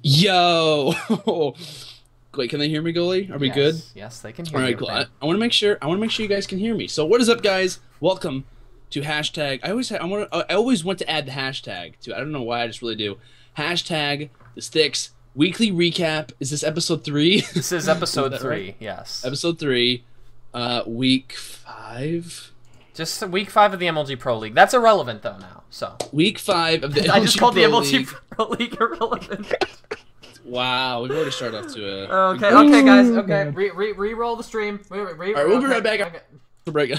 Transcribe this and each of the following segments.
Yo! Wait, can they hear me, goalie? Are we good? Yes, they can hear All you. right, cool. I want to make sure. I want to make sure you guys can hear me. So, what is up, guys? Welcome to hashtag. I always want to add the hashtag to. I don't know why. I just really do. Hashtag the STiKS weekly recap. Is this episode 3? This is episode Is that 3. right? Yes. Episode 3. Week 5. Just week 5 of the MLG Pro League. That's irrelevant though now. So. Week 5 of the. I just called the Pro MLG League. Pro League irrelevant. Wow, we've already started off to a. Okay, guys. Okay, re-roll the stream. All right, we'll be right back. Okay. Break.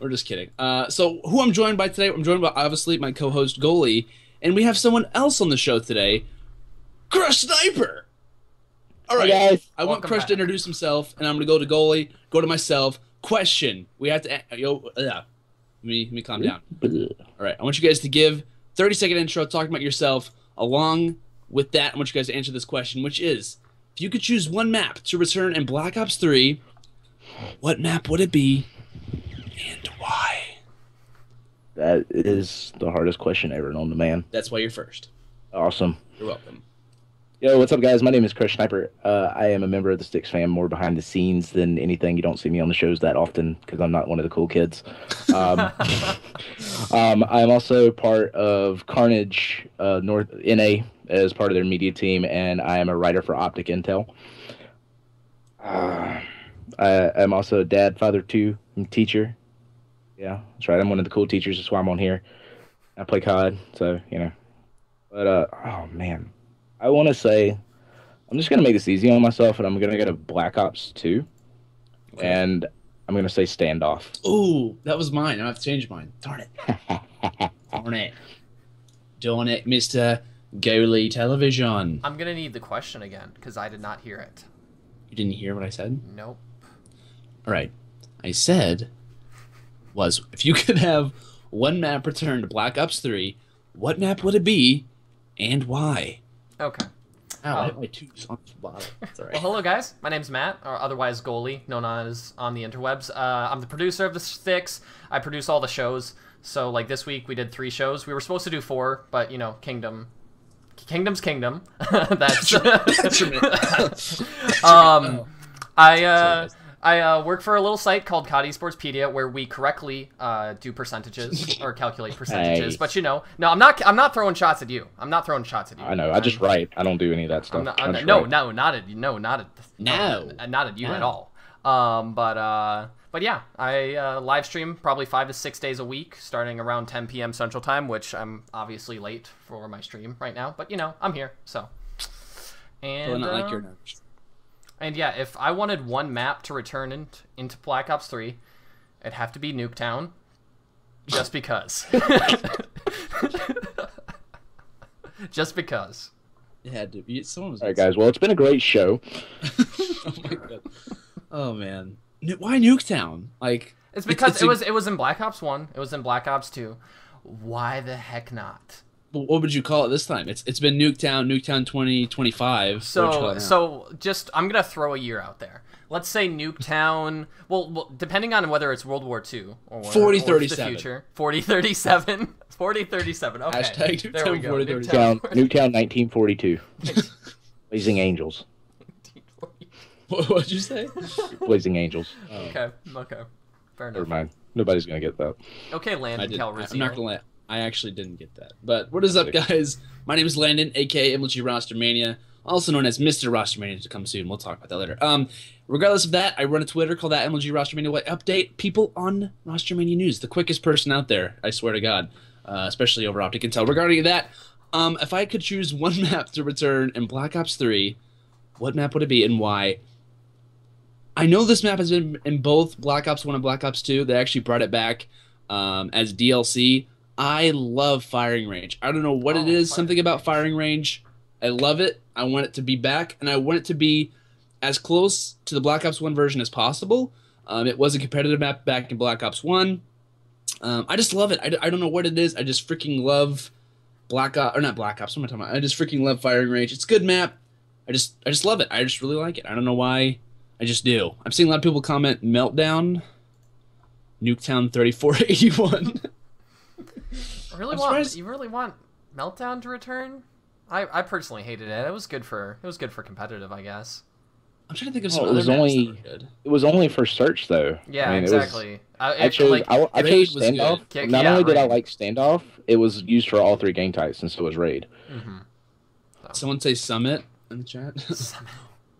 We're just kidding. So who I'm joined by today? I'm joined by obviously my co-host Goalie, and we have someone else on the show today, Crush Sniper. All right, Hey guys. I want Welcome Crush back. to introduce himself, and I'm gonna go to Goalie, go to myself. Question: we have to let me calm down. All right, I want you guys to give 30-second intro talking about yourself. Along with that, I want you guys to answer this question, which is: if you could choose one map to return in Black Ops 3, what map would it be, and why? That is the hardest question ever known to man. That's why you're first. Awesome. You're welcome. Yo, what's up, guys? My name is Chris Sniper. I am a member of the STiKS fam, more behind the scenes than anything. You don't see me on the shows that often because I'm not one of the cool kids. I'm also part of Carnage North NA as part of their media team, and I am a writer for Optic Intel. I'm also a dad, father too, I'm a teacher. Yeah, that's right. I'm one of the cool teachers. That's why I'm on here. I play CoD, so you know. But oh man, I want to say I'm just gonna make this easy on myself, and I'm gonna go to Black Ops 2, Okay. and I'm gonna say Standoff. Ooh, that was mine. I have to change mine. Darn it. Darn it. Darn it, Mr. Goalie Television. I'm gonna need the question again because I did not hear it. You didn't hear what I said? Nope. All right. I said was if you could have one map return to Black Ops 3, what map would it be, and why? Okay. Ow, I hit my tubes on the bottom. That's all right. Well, hello guys. My name's Matt, or otherwise Goalie, known as on the interwebs. I'm the producer of the STiKS. I produce all the shows. So, like this week, we did 3 shows. We were supposed to do 4, but you know, Kingdom's Kingdom. That's I work for a little site called CoD Esportspedia where we correctly do percentages or calculate percentages. Hey. But you know, no, I'm not throwing shots at you. I'm not throwing shots at you. I know. I just write. I don't do any of that stuff. I'm not, I just no, write. no, not at not at you at all. But yeah, I live stream probably 5 to 6 days a week, starting around 10 p.m. Central Time, which I'm obviously late for my stream right now. But you know, I'm here, so. And Well, not like your numbers. and yeah, if I wanted one map to return into Black Ops 3, it'd have to be Nuketown, just because. Just because. It had to be. Someone was. All right, guys. Well, it's been a great show. Oh my god. Oh man. Why Nuketown? Like. It's because it's it was in Black Ops 1, it was in Black Ops 2. Why the heck not? What would you call it this time? It's been Nuketown 2025. So just I'm gonna throw a year out there. Let's say Nuketown. Well, depending on whether it's World War II or 4037. the future. 4037. 4037. Okay. Hashtag there we Nuketown go. 4037. Nuketown 1942. Blazing Angels. What'd you say? Blazing Angels. Okay. Okay. Fair Never enough. mind. Nobody's gonna get that. Okay, Landon Calrissian. I'm not gonna lie. I actually didn't get that. But what is up, guys? My name is Landon, aka MLG Rostermania, also known as Mr. Rostermania to come soon. We'll talk about that later. Regardless of that, I run a Twitter called that MLG Rostermania. What update people on Rostermania news? The quickest person out there, I swear to God, especially over Optic Intel. Regarding that, if I could choose one map to return in Black Ops 3, what map would it be and why? I know this map has been in both Black Ops 1 and Black Ops 2. They actually brought it back as DLC. I love firing range. I don't know what it is, something about firing range. I love it. I want it to be back, and I want it to be as close to the Black Ops 1 version as possible. It was a competitive map back in Black Ops 1. I just love it. I don't know what it is. I just freaking love Black Ops, or not Black Ops, what am I talking about? I just freaking love firing range. It's a good map. I just love it. I just really like it. I don't know why. I just do. I'm seeing a lot of people comment Meltdown, Nuketown 3481. You really want Meltdown to return? I personally hated it. It was good for competitive, I guess. I'm trying to think of some other maps that were good. It was only for search though. Yeah, I mean, exactly. I chose standoff. Good. Not only did I like standoff, it was used for all 3 game types, and so was raid. Mm-hmm. Someone say summit in the chat.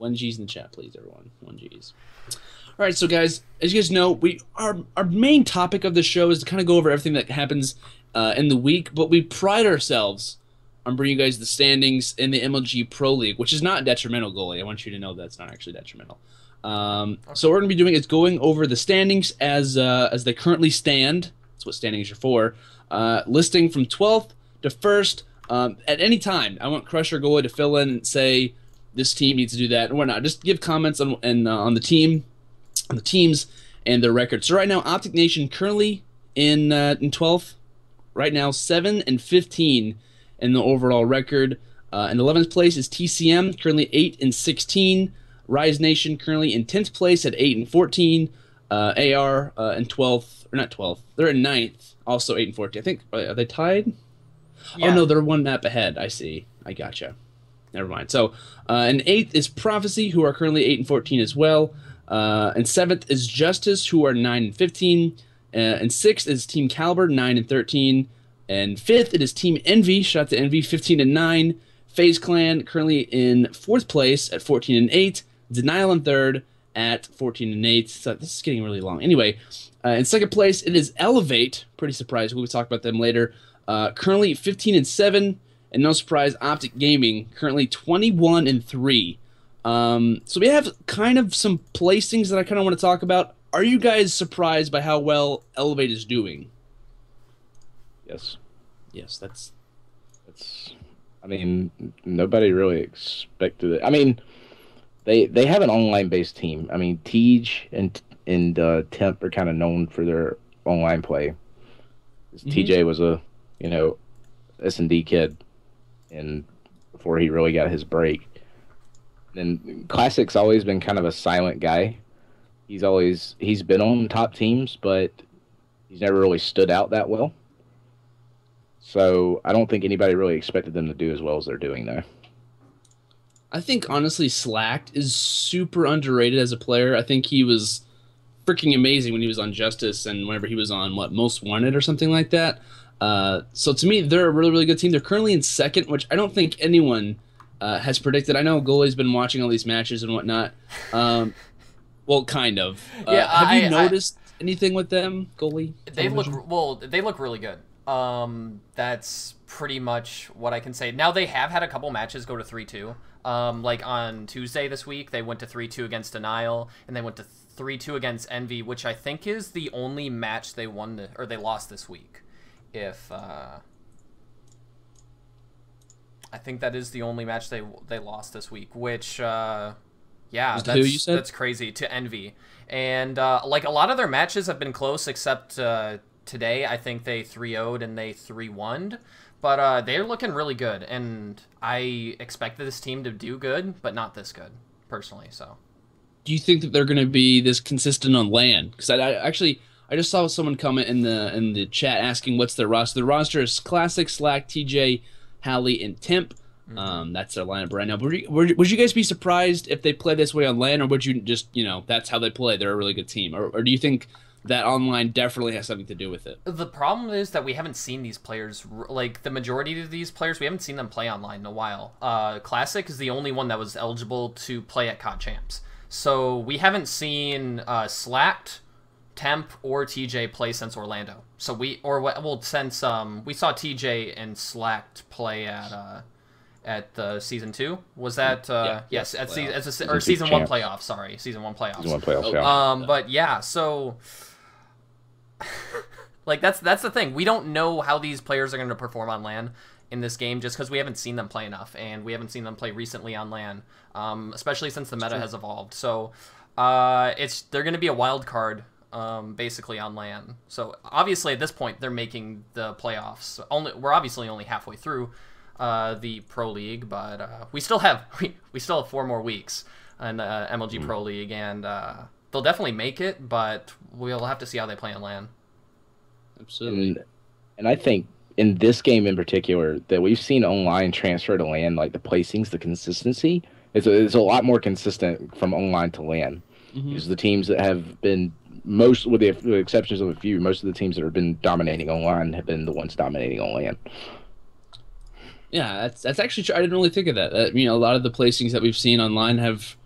1G's in the chat, please, everyone. 1G's. All right, so guys, as you guys know, our main topic of the show is to kind of go over everything that happens in the week, but we pride ourselves on bringing you guys the standings in the MLG Pro League, which is not detrimental, goalie. I want you to know that's not actually detrimental. So what we're going to be doing is going over the standings as they currently stand. That's what standings are for. Listing from 12th to 1st. At any time, I want Crusher goalie to fill in and say this team needs to do that and whatnot. Just give comments on the team, on the teams, and their records. So right now, Optic Nation currently in 12th. Right now, 7-15 in the overall record. In 11th place is TCM, currently 8-16. Rise Nation currently in 10th place at 8-14. AR in 12th, or not 12th. They're in 9th, also 8-14. I think are they tied? Yeah. Oh no, they're one map ahead. I see. I gotcha. Never mind. So in 8th is Prophecy, who are currently 8-14 as well. And 7th is Justice, who are 9-15. And 6th is Team Caliber, 9-13. And 5th, it is Team Envy, shout out to Envy, 15-9. FaZe Clan currently in 4th place at 14-8. Denial in 3rd at 14-8. So this is getting really long. Anyway, in 2nd place, it is Elevate. Pretty surprised. We'll talk about them later. Currently 15-7. And no surprise, Optic Gaming, currently 21-3. So we have kind of some placings that I kind of want to talk about. Are you guys surprised by how well Elevate is doing? Yes. Yes, that's. I mean, nobody really expected it. I mean, they have an online-based team. I mean, Tej and Temp are kind of known for their online play. TJ was a S&D kid, and before he really got his break. And Classic's always been kind of a silent guy. He's been on top teams, but he's never really stood out that well. So I don't think anybody really expected them to do as well as they're doing there. I think, honestly, Slacked is super underrated as a player. I think he was freaking amazing when he was on Justice and whenever he was on, Most Wanted or something like that. So to me, they're a really, really good team. They're currently in 2nd, which I don't think anyone has predicted. I know Goalie's been watching all these matches and whatnot. Well, kind of. Have you noticed anything with them, Goalie? They look really good. That's pretty much what I can say. Now, they have had a couple matches go to 3-2. Like on Tuesday this week, they went to 3-2 against Denial, and they went to 3-2 against Envy, which I think is the only match they won or they lost this week. I think that is the only match they lost this week, which yeah, that's crazy, to Envy. And like a lot of their matches have been close, except today I think they 3-0'd and they 3-1'd. But they're looking really good, and I expected this team to do good, but not this good, personally. So, do you think that they're going to be this consistent on LAN? Because I just saw someone comment in the chat asking what's their roster. The roster is Classic, Slack, TJ, Hallie, and Temp. That's their lineup right now. But would you guys be surprised if they play this way on LAN, or would you just, that's how they play? They're a really good team, or do you think that online definitely has something to do with it? The problem is that we haven't seen these players, like the majority of these players, we haven't seen them play online in a while. Classic is the only one that was eligible to play at CoD Champs. So we haven't seen Slacked, Temp, or TJ play since Orlando. So since we saw TJ and Slacked play at the season 2. Was that yes, at season 1 playoffs, sorry. Season 1 playoffs. Season 1 playoffs, yeah. But yeah, so like that's the thing. We don't know how these players are going to perform on LAN in this game just because we haven't seen them play enough, and we haven't seen them play recently on LAN, especially since the meta has evolved. So they're going to be a wild card basically on LAN. So obviously at this point they're making the playoffs. We're obviously only halfway through the Pro League, but we still have 4 more weeks in the MLG Pro League, and they'll definitely make it, but we'll have to see how they play on LAN. Absolutely. And I think in this game in particular that we've seen online transfer to LAN, like the placings, the consistency is a lot more consistent from online to LAN. Because the teams that have been most, with the exceptions of a few, most of the teams that have been dominating online have been the ones dominating on LAN. Yeah, that's actually true. I didn't really think of that. You know, a lot of the placings that we've seen online have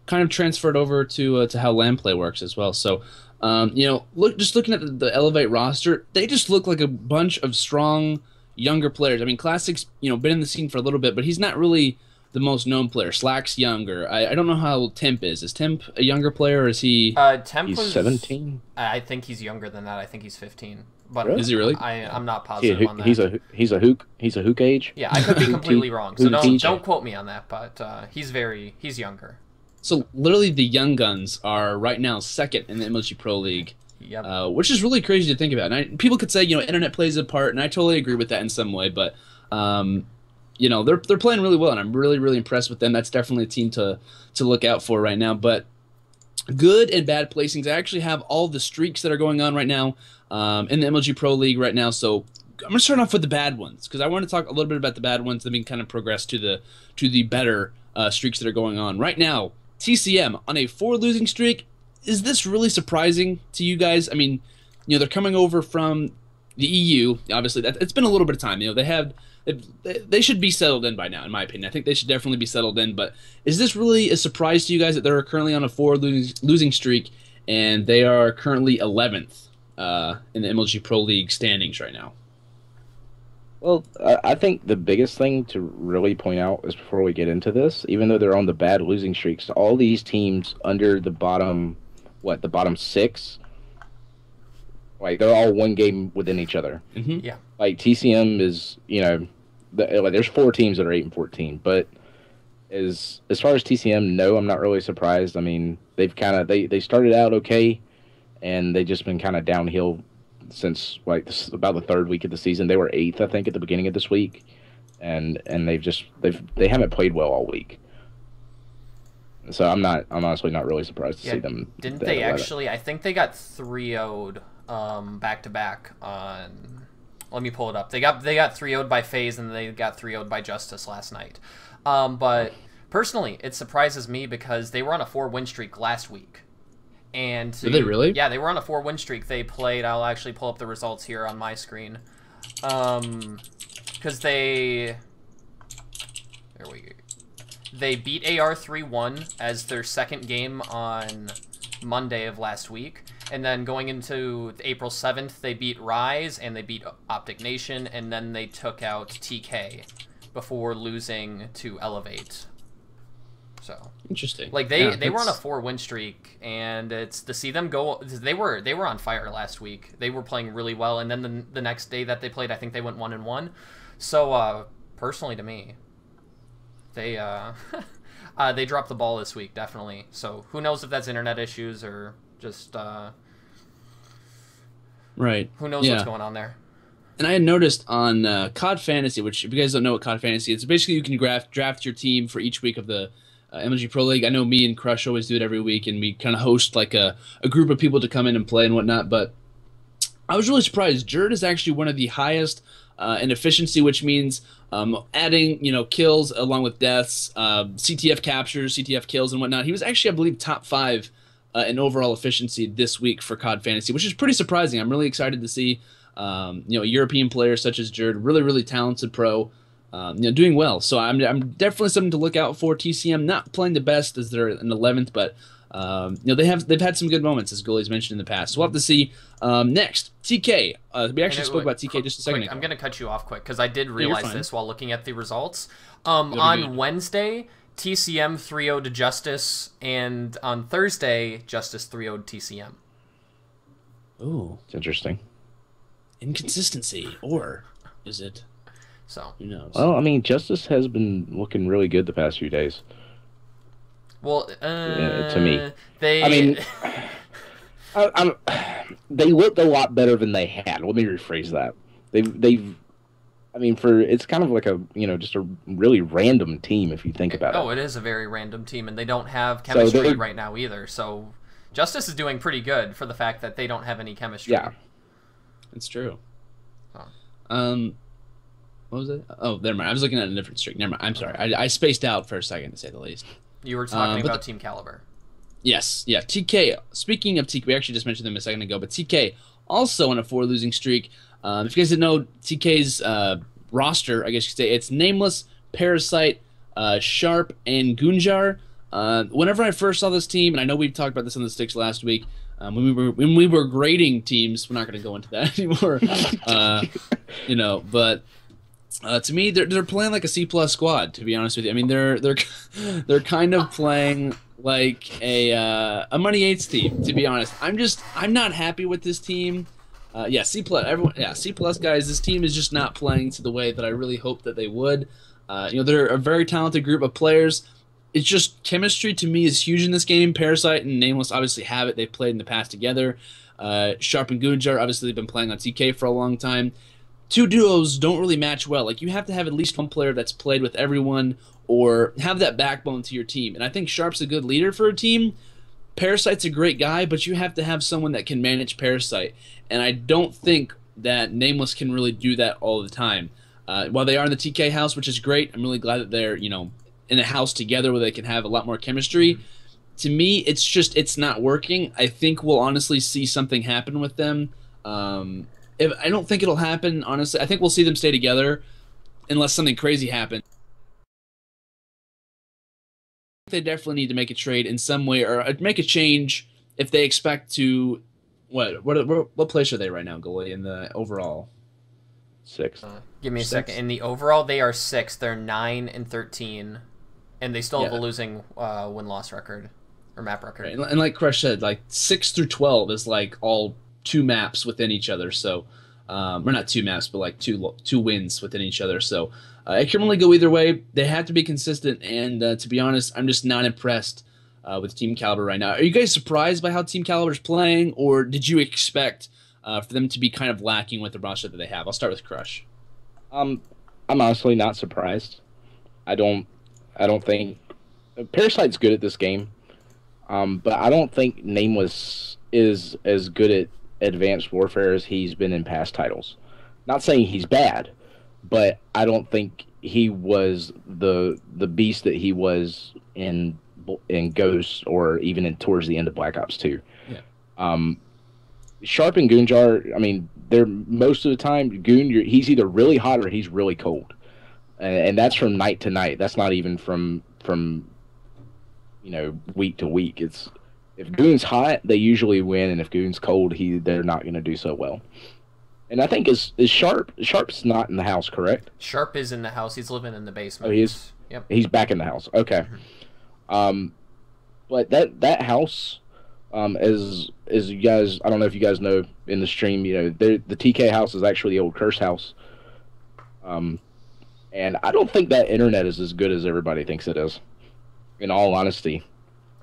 kind of transferred over to how LAN play works as well. So, you know, just looking at the Elevate roster, they just look like a bunch of strong younger players. I mean, Classic's, you know, been in the scene for a little bit, but he's not really the most known player. Slack's younger. I don't know how old Temp is. Is Temp a younger player, or is he? He's 17. I think he's younger than that. I think he's 15. But really? Is he really? I'm not positive on that. He's a hook age. Yeah, I could be completely wrong. So don't quote me on that. But he's younger. So literally, the Young Guns are right now second in the MLG Pro League. Yep. Which is really crazy to think about. And people could say, you know, internet plays a part, and I totally agree with that in some way. But you know, they're playing really well, and I'm really, really impressed with them. That's definitely a team to look out for right now. But good and bad placings. I actually have all the streaks that are going on right now in the MLG Pro League right now. So I'm going to start off with the bad ones, because I want to talk a little bit about the bad ones, then we can kind of progress to the better streaks that are going on. Right now, TCM on a 4 losing streak. Is this really surprising to you guys? I mean, you know, they're coming over from the EU. Obviously, it's been a little bit of time. You know, they should be settled in by now, in my opinion. I think they should definitely be settled in. But is this really a surprise to you guys that they're currently on a 4 losing streak, and they are currently 11th in the MLG Pro League standings right now? Well, I think the biggest thing to really point out is, before we get into this, even though they're on the bad losing streaks, all these teams under the bottom 6, like, they're all one game within each other. Mm-hmm. Yeah. Like, TCM is, you know, there's 4 teams that are 8-14, but as far as TCM, no, I'm not really surprised. I mean, they've kind of they started out okay, and they've just been kind of downhill since, like, about the 3rd week of the season. They were 8th, I think, at the beginning of this week, and they haven't played well all week. So I'm honestly not really surprised to see them. Didn't they actually? I think they got 3-0'd back to back on. Let me pull it up. They got 3-0'd by FaZe, and they got 3-0'd by Justice last night. But personally, it surprises me because they were on a 4-win streak last week. And did they really? Yeah, they were on a 4-win streak. They played. I'll actually pull up the results here on my screen. Because they beat AR 3-1 as their second game on Monday of last week. And then going into April 7th, they beat Rise and they beat Optic Nation, and then they took out TK before losing to Elevate. So interesting. Like they were on a 4-win streak, and it's to see them go. They were on fire last week. They were playing really well, and then the next day that they played, I think they went 1-1. So personally, to me, they they dropped the ball this week, definitely. So who knows if that's internet issues or just right. Who knows what's going on there? And I had noticed on CoD Fantasy, which if you guys don't know what CoD Fantasy is, basically you can draft your team for each week of the MLG Pro League. I know me and Crush always do it every week, and we kind of host like a group of people to come in and play and whatnot. But I was really surprised. Jerd is actually one of the highest in efficiency, which means adding kills along with deaths, CTF captures, CTF kills, and whatnot. He was actually, I believe, top 5 in overall efficiency this week for CoD Fantasy, which is pretty surprising. I'm really excited to see European players such as Jerd, really talented pro, doing well. So I'm definitely something to look out for. TCM not playing the best as they're in 11th, but they've had some good moments, as Goalie's mentioned in the past. So we'll have to see. Next, TK. We actually spoke about TK just a second ago. I'm going to cut you off quick because I did realize this while looking at the results. On Wednesday, TCM 3-0 to Justice, and on Thursday, Justice 3-0 to TCM. Ooh, it's interesting. Inconsistency, or is it? So who knows? Well, I mean, Justice has been looking really good the past few days. Well, to me, they they looked a lot better than they had. Let me rephrase that. It's kind of like just a really random team if you think about it. Oh, it is a very random team, and they don't have chemistry right now either. So Justice is doing pretty good for the fact that they don't have any chemistry. Yeah, it's true. Huh. What was it? Oh, never mind. I was looking at a different streak. Never mind. I'm sorry. I spaced out for a second, to say the least. You were talking about Team Caliber. Yes, yeah. TK. Speaking of TK, we actually just mentioned them a second ago, but TK also on a 4 losing streak. If you guys didn't know, TK's roster, I guess you could say, it's Nameless, Parasite, Sharp, and Gunjar. Whenever I first saw this team, and I know we talked about this on the STiKS last week, when we were grading teams, we're not going to go into that anymore. But to me, they're playing like a C+ squad. To be honest with you, I mean they're kind of playing like a Money 8s team. To be honest, I'm not happy with this team. C+. Everyone, C+ guys. This team is just not playing to the way that I really hoped that they would. They're a very talented group of players. It's just chemistry to me is huge in this game. Parasite and Nameless obviously have it. They've played in the past together. Sharp and Gunjar, obviously they've been playing on TK for a long time. Two duos don't really match well. Like, you have to have at least one player that's played with everyone or have that backbone to your team. And I think Sharp's a good leader for a team. Parasite's a great guy, but you have to have someone that can manage Parasite. And I don't think that Nameless can really do that all the time. While they are in the TK house, which is great, I'm really glad that they're, in a house together where they can have a lot more chemistry. To me, it's not working. I think we'll honestly see something happen with them. I don't think it'll happen, honestly. I think we'll see them stay together unless something crazy happens. They definitely need to make a trade in some way or make a change if they expect to. What place are they right now, goalie, in the overall? 6. Give me a second. In the overall, they are 6. They're 9-13, and they still have a losing win-loss record or map record. Right. And like Crush said, like 6 through 12 is like all 2 maps within each other. So, or not 2 maps, but like two wins within each other. So it can only go either way. They have to be consistent, and to be honest, I'm just not impressed with Team Caliber right now. Are you guys surprised by how Team Caliber's playing, or did you expect for them to be kind of lacking with the roster that they have? I'll start with Crush. I'm honestly not surprised. I don't think Parasite's good at this game, but I don't think Nameless is as good at Advanced Warfare as he's been in past titles. Not saying he's bad, but I don't think he was the beast that he was in Ghost or even towards the end of Black Ops 2. Yeah. Sharp and Gunjar, I mean, they're most of the time he's either really hot or he's really cold, and that's from night to night. That's not even from week to week. It's if Goon's hot, they usually win, and if Goon's cold, they're not going to do so well. And I think is Sharp's not in the house, correct? Sharp is in the house. He's living in the basement. Oh, he is. Yep. He's back in the house. Okay. But that house. As you guys, I don't know if you guys know in the stream, the TK house is actually the old curse house. And I don't think that internet is as good as everybody thinks it is. In all honesty,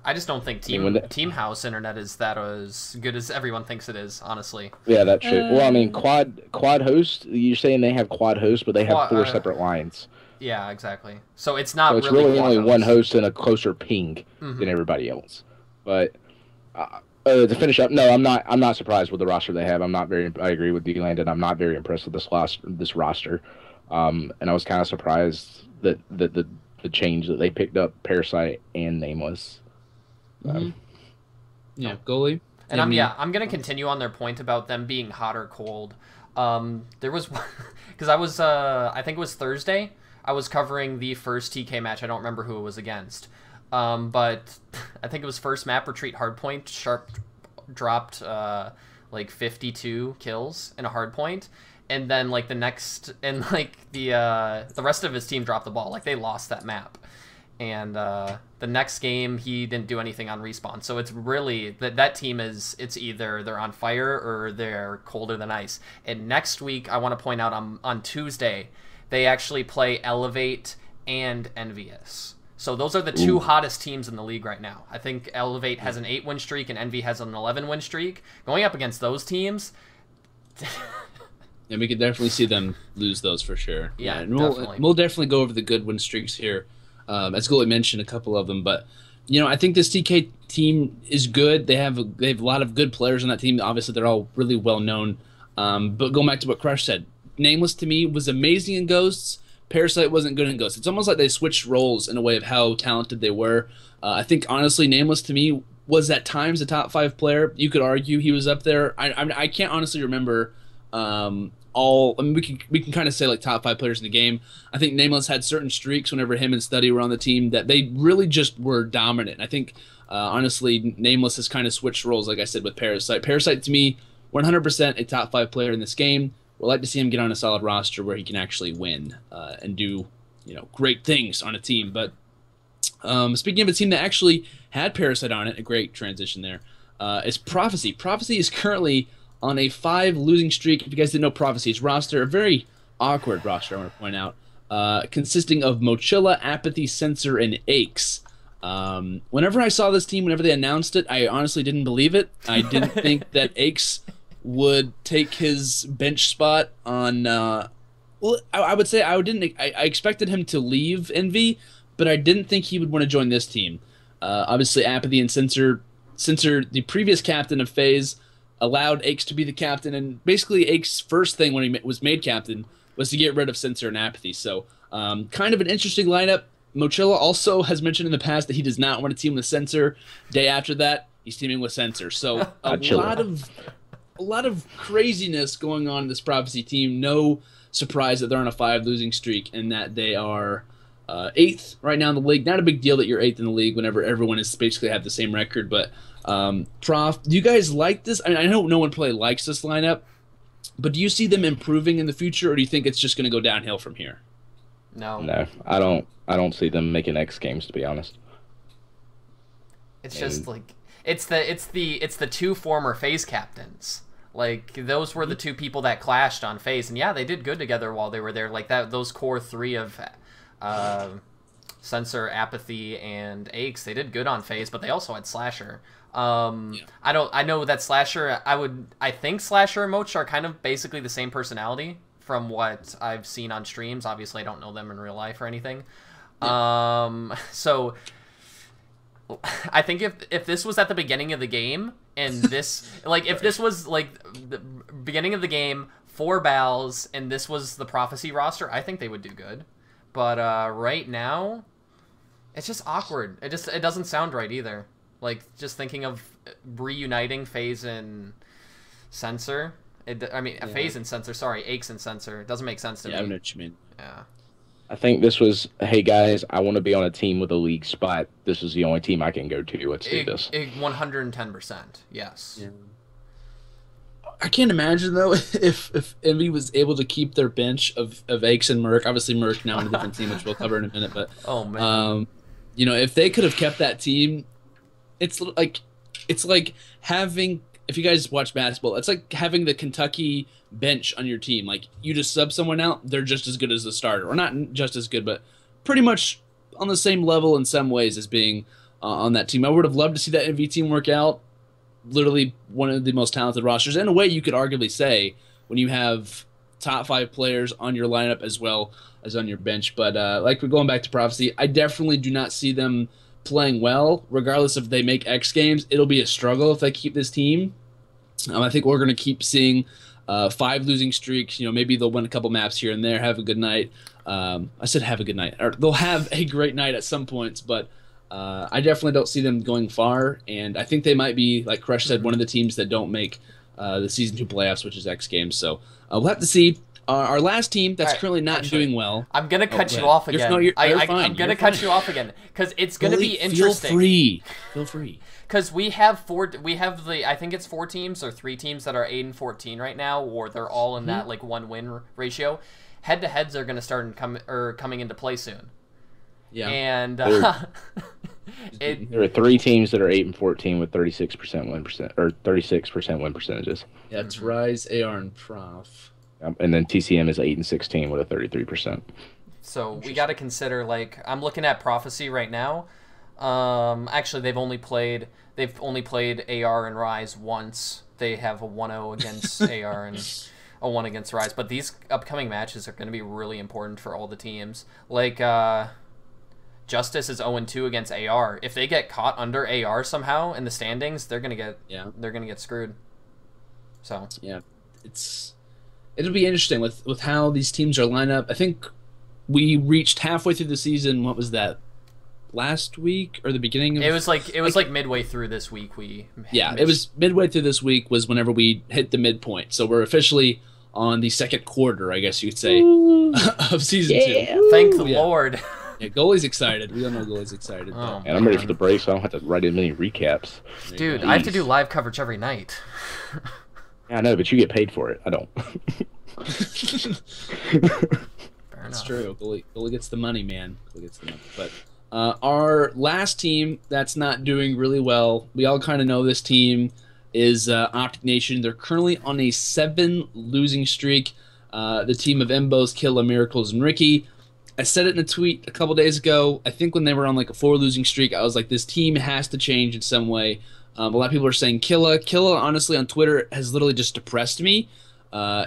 I just don't think Team House internet is that as good as everyone thinks it is. Honestly. Yeah, that's true. Well, I mean, quad host. You're saying they have quad host, but they have 4 separate lines. Yeah, exactly. So it's not. So it's really only one host and a closer ping than everybody else. But to finish up, no, I'm not surprised with the roster they have. I agree with you, Landon. I'm not very impressed with this roster. And I was kind of surprised that the change that they picked up Parasite and Nameless. Yeah, goalie. And I'm gonna continue on their point about them being hot or cold. There was because I was I think it was Thursday. I was covering the first TK match. I don't remember who it was against. But I think it was first map retreat hardpoint. Sharp dropped like 52 kills in a hardpoint, and then like the next and like the rest of his team dropped the ball. Like they lost that map, and the next game he didn't do anything on respawn. So it's really that team it's either they're on fire or they're colder than ice. And next week I want to point out on Tuesday they actually play Elevate and Envious. So those are the 2 hottest teams in the league right now. I think Elevate has an 8-win streak and Envy has an 11-win streak. Going up against those teams... Yeah, we could definitely see them lose those for sure. Yeah, and definitely. We'll definitely go over the good win streaks here. As Goalie mentioned a couple of them, but I think this TK team is good. They have a lot of good players on that team. Obviously, they're all really well known. But going back to what Crush said, Nameless to me was amazing in Ghosts. Parasite wasn't good in Ghosts. It's almost like they switched roles in a way of how talented they were. I think honestly, Nameless to me was at times a top 5 player. You could argue he was up there. I can't honestly remember all. I mean, we can kind of say like top 5 players in the game. I think Nameless had certain streaks whenever him and Study were on the team that they really just were dominant. I think honestly, Nameless has kind of switched roles, like I said, with Parasite. Parasite to me, 100% a top 5 player in this game. We'd like to see him get on a solid roster where he can actually win and do great things on a team. But speaking of a team that actually had Parasite on it, a great transition there, is Prophecy. Prophecy is currently on a 5 losing streak. If you guys didn't know Prophecy's roster, a very awkward roster, I want to point out, consisting of Mochilla, Apathy, Censor, and STiKS. Whenever I saw this team, whenever they announced it, I honestly didn't believe it. I didn't think that STiKS would take his bench spot on. Well, I would say I expected him to leave Envy, but I didn't think he would want to join this team. Obviously, Apathy and Censor, the previous captain of FaZe, allowed STiKS to be the captain, and basically STiKS' first thing when he was made captain was to get rid of Censor and Apathy. So, kind of an interesting lineup. Mochilla also has mentioned in the past that he does not want to team with Censor. Day after that, he's teaming with Censor. So a lot of craziness going on in this Prophecy team. No surprise that they're on a 5 losing streak and that they are 8th right now in the league. Not a big deal that you're 8th in the league whenever everyone is basically have the same record. But Prof, do you guys like this? I mean, I know no one probably likes this lineup, but do you see them improving in the future, or do you think it's just going to go downhill from here? No, I don't see them making X Games, to be honest. It's just like it's the 2 former FaZe captains. Like, those were the 2 people that clashed on FaZe, and yeah, they did good together while they were there. Like those core 3 of Censor, Apathy, and STiKS, they did good on FaZe, but they also had Slasher. I know that Slasher, I think Slasher and Moch are kind of basically the same personality from what I've seen on streams. Obviously, I don't know them in real life or anything. So I think if this was at the beginning of the game, and this, like, if this was, like, the beginning of the game, 4 Bals, and this was the Prophecy roster, I think they would do good. But right now, it's just awkward. It doesn't sound right either. Like, just thinking of reuniting FaZe and Censor. FaZe and Censor, sorry, STiKS and Censor. It doesn't make sense to me. Yeah, I know what you mean. Yeah. I think this was, hey guys, I want to be on a team with a league spot. This is the only team I can go to. Let's do this. 110%, yes. Yeah. I can't imagine, though, if Envy was able to keep their bench of STiKS and Merc. Obviously, Merc now on a different team, which we'll cover in a minute. But oh man, if they could have kept that team, it's like having. If you guys watch basketball, it's like having the Kentucky bench on your team. Like, you just sub someone out, they're just as good as the starter. Or not just as good, but pretty much on the same level in some ways as being on that team. I would have loved to see that MV team work out. Literally one of the most talented rosters. In a way, you could arguably say when you have top 5 players on your lineup as well as on your bench. But like we're going back to Prophecy, I definitely do not see them playing well. Regardless if they make X Games, it'll be a struggle if they keep this team. I think we're going to keep seeing 5 losing streaks. Maybe they'll win a couple maps here and there, have a good night. I said have a good night. Or they'll have a great night at some points, but I definitely don't see them going far. And I think they might be, like Crush said, one of the teams that don't make the Season 2 playoffs, which is X Games. So we'll have to see. Our last team that's currently not doing well. I'm going to cut you off again. I'm going to cut you off again because it's going to be interesting. Feel free. Because we have I think it's 4 teams or 3 teams that are 8-14 right now, or they're all in that like 1-win ratio. Head-to-heads are going to start coming into play soon. Yeah. And there are 3 teams that are 8-14 with 36% win percent or 36% win percentages. Yeah, it's Rise, AR, and Prof. And then TCM is 8-16 with a 33%. So we got to consider, like, I'm looking at Prophecy right now. Actually, they've only played AR and Rise once. They have a 1-0 against AR and a 1 against Rise. But these upcoming matches are going to be really important for all the teams. Like, Justice is 0-2 against AR. If they get caught under AR somehow in the standings, they're gonna get screwed. So yeah, it's it'll be interesting with how these teams are lined up. I think we reached halfway through the season. What was that? Last week or the beginning of it was like midway through this week it was midway through this week was whenever we hit the midpoint, so we're officially on the second quarter, I guess you could say, of season 2. Thank the Lord. Yeah, goalie's excited. We all know goalie's excited. And I'm ready for the break, so I don't have to write in many recaps. Dude, I have to do live coverage every night. Yeah, I know, but you get paid for it. I don't. That's true. Goalie gets the money, man. Goalie gets the money. But our last team that's not doing really well, we all kind of know this team, is Optic Nation. They're currently on a 7 losing streak. The team of Embos, Killa, Miracles, and Ricky. I said it in a tweet a couple days ago. I think when they were on like a 4 losing streak, I was like, this team has to change in some way. A lot of people are saying Killa. Killa, honestly, on Twitter has literally just depressed me.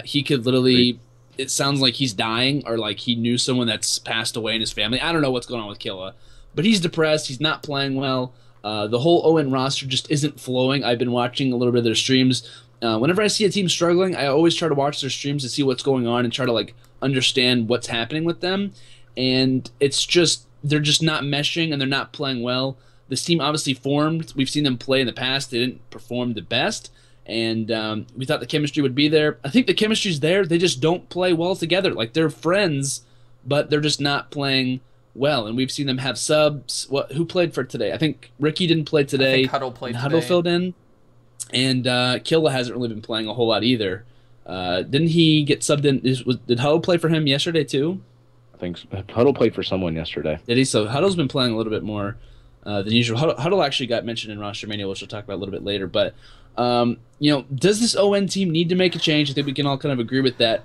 He could literally... It sounds like he's dying, or like he knew someone that's passed away in his family. I don't know what's going on with Killa, but he's depressed. He's not playing well. The whole ON roster just isn't flowing. I've been watching a little bit of their streams. Whenever I see a team struggling, I always try to watch their streams to see what's going on and try to like understand what's happening with them. And it's just they're just not meshing and they're not playing well. This team obviously formed. We've seen them play in the past. They didn't perform the best. And we thought the chemistry would be there. I think the chemistry's there. They just don't play well together. Like, they're friends, but they're just not playing well. And we've seen them have subs. Who played for today? I think Ricky didn't play today. I think Huddle played today. Huddle filled in. And Killa hasn't really been playing a whole lot either. Didn't he get subbed in? Did Huddle play for him yesterday too? I think Huddle played for someone yesterday. Did he? So Huddle's been playing a little bit more than usual. Huddle actually got mentioned in Roster Mania, which we'll talk about a little bit later. But does this ON team need to make a change? I think we can all kind of agree with that.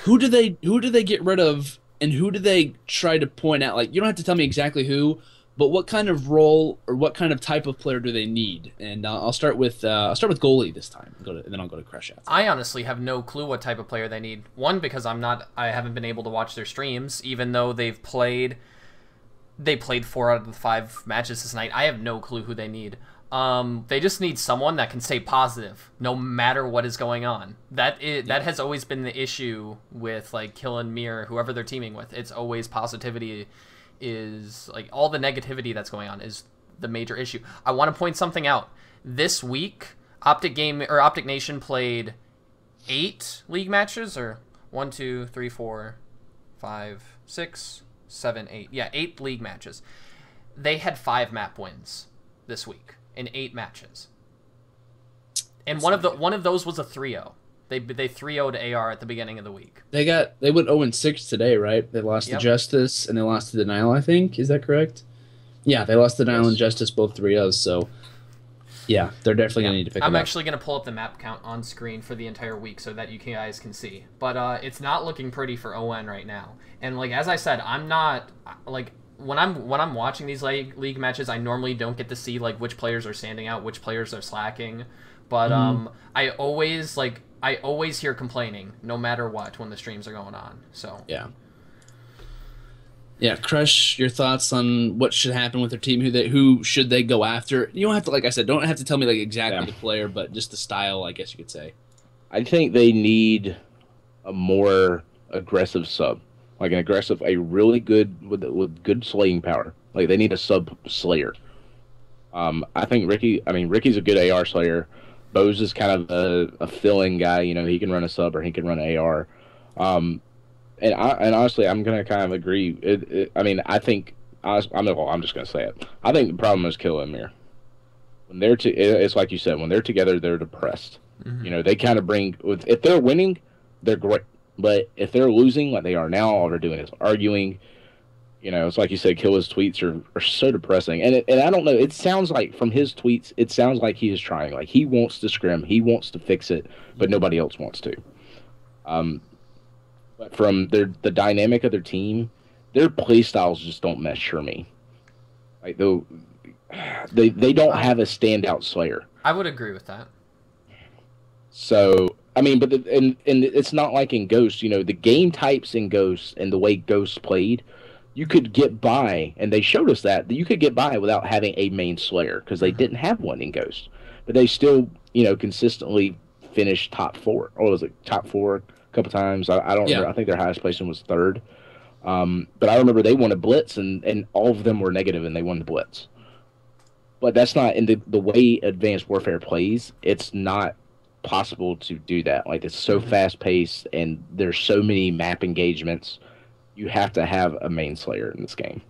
Who do they get rid of, and who do they try to point out? Like, you don't have to tell me exactly who, but what kind of role or what kind of type of player do they need? And I'll start with goalie this time, and then I'll go to Crush after. I honestly have no clue what type of player they need. One, because I haven't been able to watch their streams, even though they played 4 out of the 5 matches this night. I have no clue who they need. They just need someone that can stay positive no matter what is going on. That has always been the issue with like Kill and Mir, whoever they're teaming with. It's always positivity is like all the negativity that's going on is the major issue. I want to point something out. This week, Optic Nation played 8 league matches, or 1, 2, 3, 4, 5, 6, 7, 8. Yeah, 8 league matches. They had 5 map wins this week in 8 matches, and one of those was a 3-0. They 3-0'd AR at the beginning of the week. They went 0-6 today, right? They lost to Justice and they lost to Denial, I think. Is that correct? Yeah, they lost to Denial and Justice, both 3-0s. So yeah, they're definitely gonna need to pick. I'm actually gonna pull up the map count on screen for the entire week so that you guys can see. But it's not looking pretty for ON right now. And like as I said, I'm not like. When I'm watching these league matches, I normally don't get to see like which players are standing out, which players are slacking. But I always hear complaining no matter what when the streams are going on. So yeah. Crush, your thoughts on what should happen with their team? Who should they go after? You don't have to, like I said, don't have to tell me like exactly the player, but just the style, I guess you could say. I think they need a more aggressive sub. Like a really good with good slaying power. Like they need a sub slayer. I think Ricky's a good AR slayer. Bose is kind of a fill-in guy. You know, he can run a sub or he can run an AR. And honestly, I'm gonna kind of agree. I think I'm just gonna say it. I think the problem is Kill and Mir. When it's like you said. When they're together, they're depressed. Mm-hmm. You know, they kind of bring. If they're winning, they're great. But if they're losing like they are now, all they're doing is arguing. You know, it's like you said, Killa's tweets are so depressing. And I don't know, it sounds like from his tweets, it sounds like he is trying. Like he wants to scrim, he wants to fix it, but nobody else wants to. But from the dynamic of their team, their play styles just don't mesh for me. Like they don't have a standout slayer. I would agree with that. So but and it's not like in Ghost, you know, the game types in Ghost and the way Ghost played, you could get by, and they showed us that you could get by without having a main slayer because they didn't have one in Ghost, but they still, you know, consistently finished top 4. Or was it top 4? a couple times. I don't Yeah. remember. I think their highest placing was third. But I remember they won a blitz, and all of them were negative, and they won the blitz. But that's not in the way Advanced Warfare plays. It's not possible to do that. Like, it's so fast paced, and there's so many map engagements. You have to have a main slayer in this game.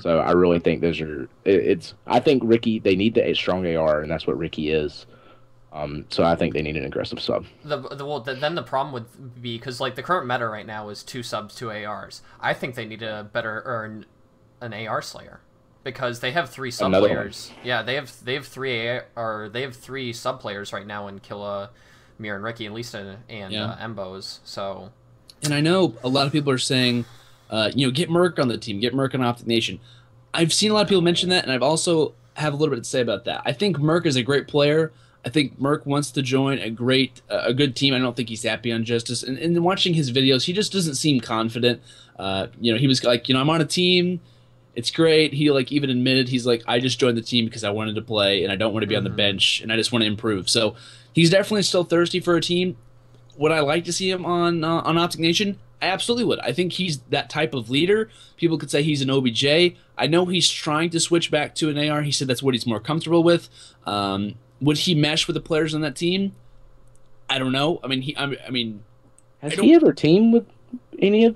So I really think those are. I think Ricky. They need a strong AR, and that's what Ricky is. So I think they need an aggressive sub. Then the problem would be, because like the current meta right now is 2 subs, 2 ARs. I think they need to better earn an AR slayer, because they have 3 sub players. Yeah, they have 3 sub players right now in Killa, Mir, and Ricky, at least, and Embos. So, and I know a lot of people are saying, get Merc on the team, get Merc on Optic Nation. I've seen a lot of people mention that, and I've also have a little bit to say about that. I think Merc is a great player. I think Merc wants to join a good team. I don't think he's happy on Justice. And watching his videos, he just doesn't seem confident. He was like, I'm on a team. It's great. He even admitted, he's like, I just joined the team because I wanted to play and I don't want to be on the bench and I just want to improve. So he's definitely still thirsty for a team. Would I like to see him on Optic Nation? I absolutely would. I think he's that type of leader. People could say he's an OBJ. I know he's trying to switch back to an AR. He said that's what he's more comfortable with. Would he mesh with the players on that team? I don't know. Has he ever teamed with any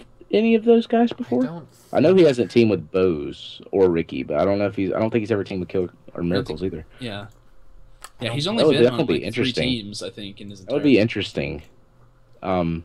of those guys before? I know he hasn't teamed with Bose or Ricky, but I don't know if I don't think he's ever teamed with Kill or Miracles either. Yeah. Yeah, he's only been on 3 teams, I think, in his entire. That would be interesting. But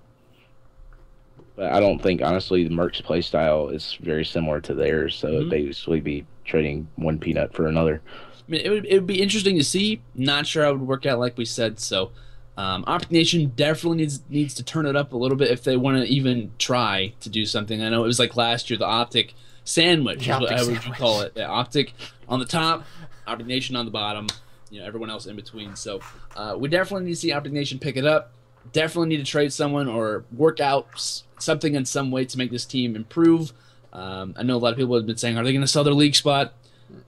I don't think, honestly, the Merc's play style is very similar to theirs, so it'd basically be trading one peanut for another. I mean, it would be interesting to see. Not sure how it would work out, like we said. So, Optic Nation definitely needs to turn it up a little bit if they want to even try to do something. I know it was like last year, the Optic Sandwich is what I would call it. Yeah, Optic on the top, Optic Nation on the bottom. Everyone else in between. So, we definitely need to see Optic Nation pick it up. Definitely need to trade someone or work out something in some way to make this team improve. I know a lot of people have been saying, are they going to sell their league spot?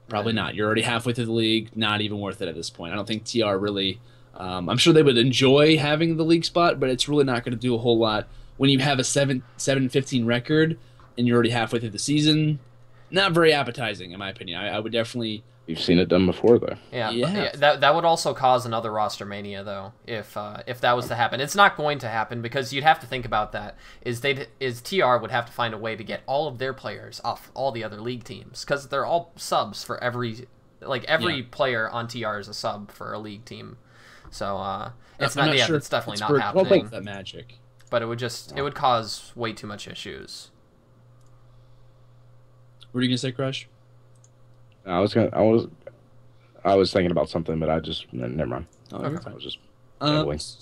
Probably not. You're already halfway through the league. Not even worth it at this point. I don't think TR really... I'm sure they would enjoy having the league spot, but it's really not going to do a whole lot when you have a 7-15 record and you're already halfway through the season. Not very appetizing, in my opinion. I would definitely... You've seen it done before, though. Yeah. That would also cause another roster mania, though, if that was to happen. It's not going to happen, because you'd have to think about that. Is TR would have to find a way to get all of their players off all the other league teams, because they're all subs for every player on TR is a sub for a league team. So it's not. Yeah, it's definitely not happening. I don't think that magic. But it would cause way too much issues. What are you gonna say, Crush? I was thinking about something, but never mind. Oh, I was just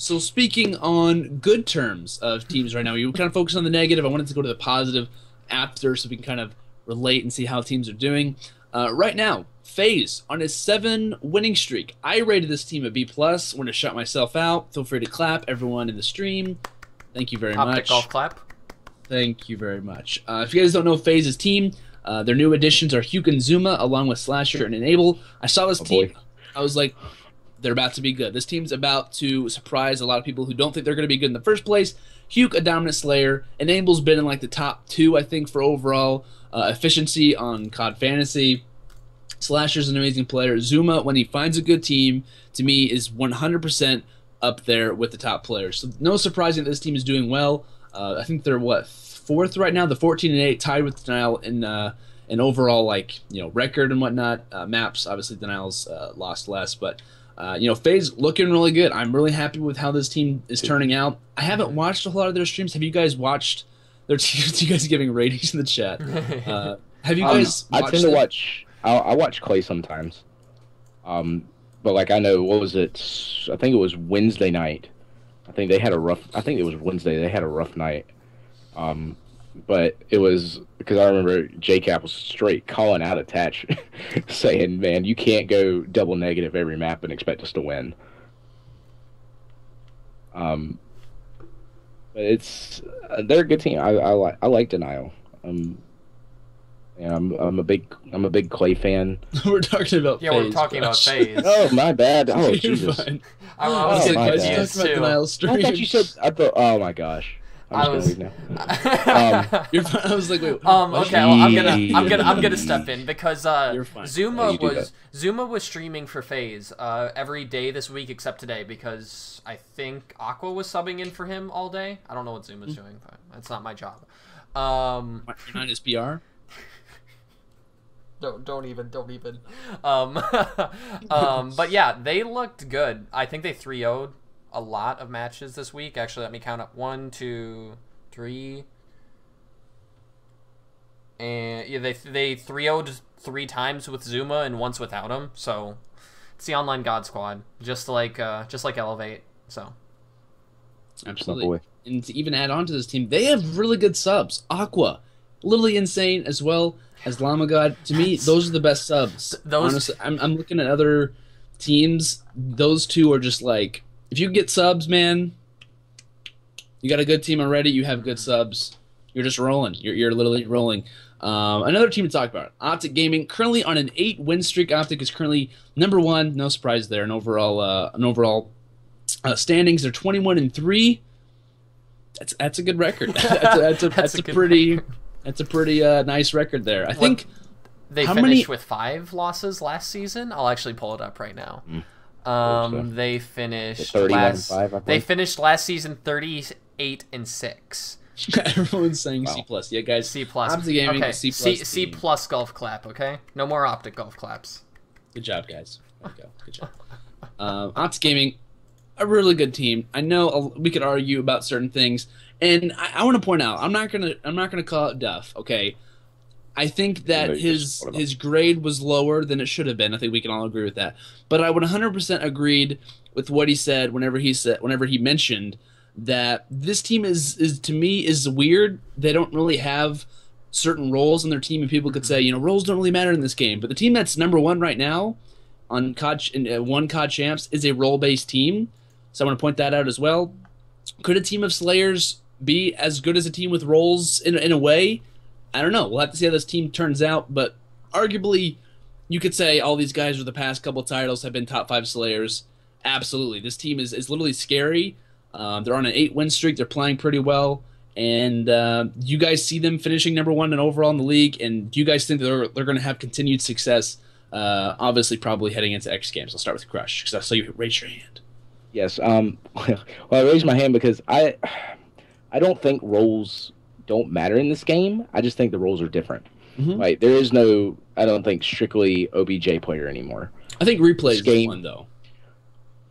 so speaking on good terms of teams right now, you kind of focus on the negative. I wanted to go to the positive after, so we can kind of relate and see how teams are doing. Right now, FaZe on his 7 winning streak. I rated this team a B+. Want to shout myself out. Feel free to clap, everyone in the stream. Thank you very much. Golf clap. Thank you very much. If you guys don't know FaZe's team, their new additions are Hugh and Zuma, along with Slasher and Enable. I saw this team. I was like, they're about to be good. This team's about to surprise a lot of people who don't think they're going to be good in the first place. Hugh, a dominant Slayer. Enable's been in the top 2, I think, for overall efficiency on CoD Fantasy. Slasher's an amazing player. Zuma, when he finds a good team, to me, is 100% up there with the top players. So no surprising that this team is doing well. I think they're, 4th right now? The 14-8, tied with Denial in overall, record and whatnot. Maps, obviously, Denial's lost less, but... FaZe looking really good. I'm really happy with how this team is turning out. I haven't watched a whole lot of their streams. Have you guys watched their teams? You guys are giving ratings in the chat. Have you guys I tend to watch... I watch Clay sometimes. But, I know, what was it? I think it was Wednesday night. I think it was Wednesday. They had a rough night. But it was because I remember JCap was straight calling out Attach, saying, "Man, you can't go double negative every map and expect us to win." But they're a good team. I like Denial. I'm a big Clay fan. We're talking about FaZe. We're talking about FaZe. Oh, my bad. Oh, Jesus. I was confused too. I thought you said. Oh my gosh. I'm just gonna leave now. I was like, wait. Okay, well, I'm gonna step in because Zuma was streaming for FaZe every day this week except today because I think Aqua was subbing in for him all day. I don't know what Zuma's doing, but that's not my job. You're not his PR. Don't even. But yeah, they looked good. I think they 3-0'd a lot of matches this week. Actually, let me count up. 1, 2, 3. And yeah, they 3-0'd 3 times with Zuma and once without him. So it's the online God Squad, just like Elevate. So absolutely. And to even add on to this team, they have really good subs. Aqua, literally insane, as well as Llama God. To me, those are the best subs. Honestly, I'm looking at other teams. Those two are just like, if you get subs, man, you got a good team already. You have good subs. You're just rolling. You're literally rolling. Another team to talk about, Optic Gaming, currently on an 8-win streak. Optic is currently number 1. No surprise there. An overall standings, they're 21-3. That's a good record. That's a pretty nice record there. I think they finished with 5 losses last season. I'll actually pull it up right now. They finished They finished last season 38-6. Everyone's saying C+. Yeah, guys. C+. Optic Gaming, okay. C+. Golf clap. Okay, no more Optic golf claps. Good job, guys. There you go. Good job. Optic Gaming, a really good team. I know we could argue about certain things, and I want to point out, I'm not gonna call it Duff. Okay, I think that his grade was lower than it should have been. I think we can all agree with that. But I would 100% agreed with what he said whenever he mentioned that this team is to me is weird. They don't really have certain roles in their team, and people could say, roles don't really matter in this game. But the team that's number 1 right now on CoD one CoD champs is a role-based team. So I want to point that out as well. Could a team of Slayers be as good as a team with roles in a way? I don't know. We'll have to see how this team turns out. But arguably, you could say all these guys with the past couple titles have been top 5 Slayers. Absolutely. This team is literally scary. They're on an 8-win streak. They're playing pretty well. And you guys see them finishing number 1 in overall in the league. And do you guys think they're going to have continued success? Obviously, probably heading into X Games. I'll start with Crush because I saw you raise your hand. Yes. Well, I raised my hand because I don't think roles don't matter in this game. I just think the roles are different. Like there is no, I don't think, strictly OBJ player anymore. I think replay is one though.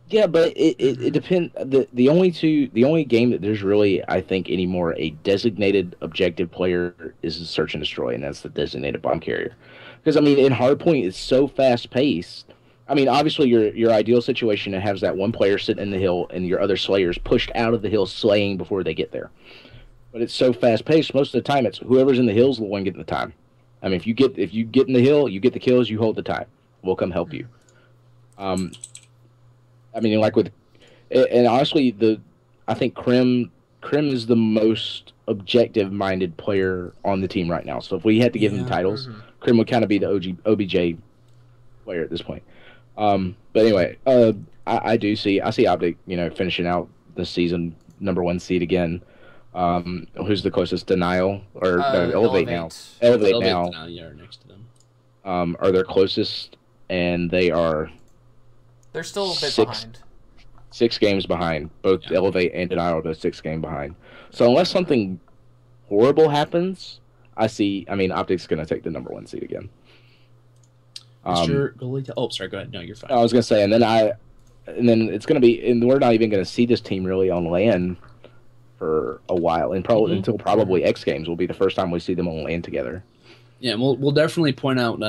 Yeah, but it depends. The only game that there's really, I think, anymore a designated objective player is Search and Destroy, and that's the designated bomb carrier. Because I mean, in Hardpoint, it's so fast paced. I mean, obviously, your ideal situation has that one player sitting in the hill and your other slayers pushed out of the hill slaying before they get there. But it's so fast paced. Most of the time, it's whoever's in the hills the one getting the time. I mean, if you get in the hill, you get the kills, you hold the time. We'll come help you. I mean, like and honestly, I think Krim is the most objective-minded player on the team right now. So if we had to give him titles, Krim would kind of be the OBJ player at this point. But anyway, I see Optic, finishing out this season number 1 seed again. Who's the closest? Denial or Elevate now? Elevate now. Yeah, next to them. Are their closest, and they're still a bit behind. 6 games behind. Both Elevate and Denial are 6 games behind. So unless something horrible happens, Optic's going to take the number 1 seed again. Mr. Goalie. Oh, sorry. Go ahead. No, you're fine. I was going to say, and then it's going to be, and we're not even going to see this team really on LAN for a while, and probably until probably X Games will be the first time we see them on LAN together. Yeah, we'll definitely point out,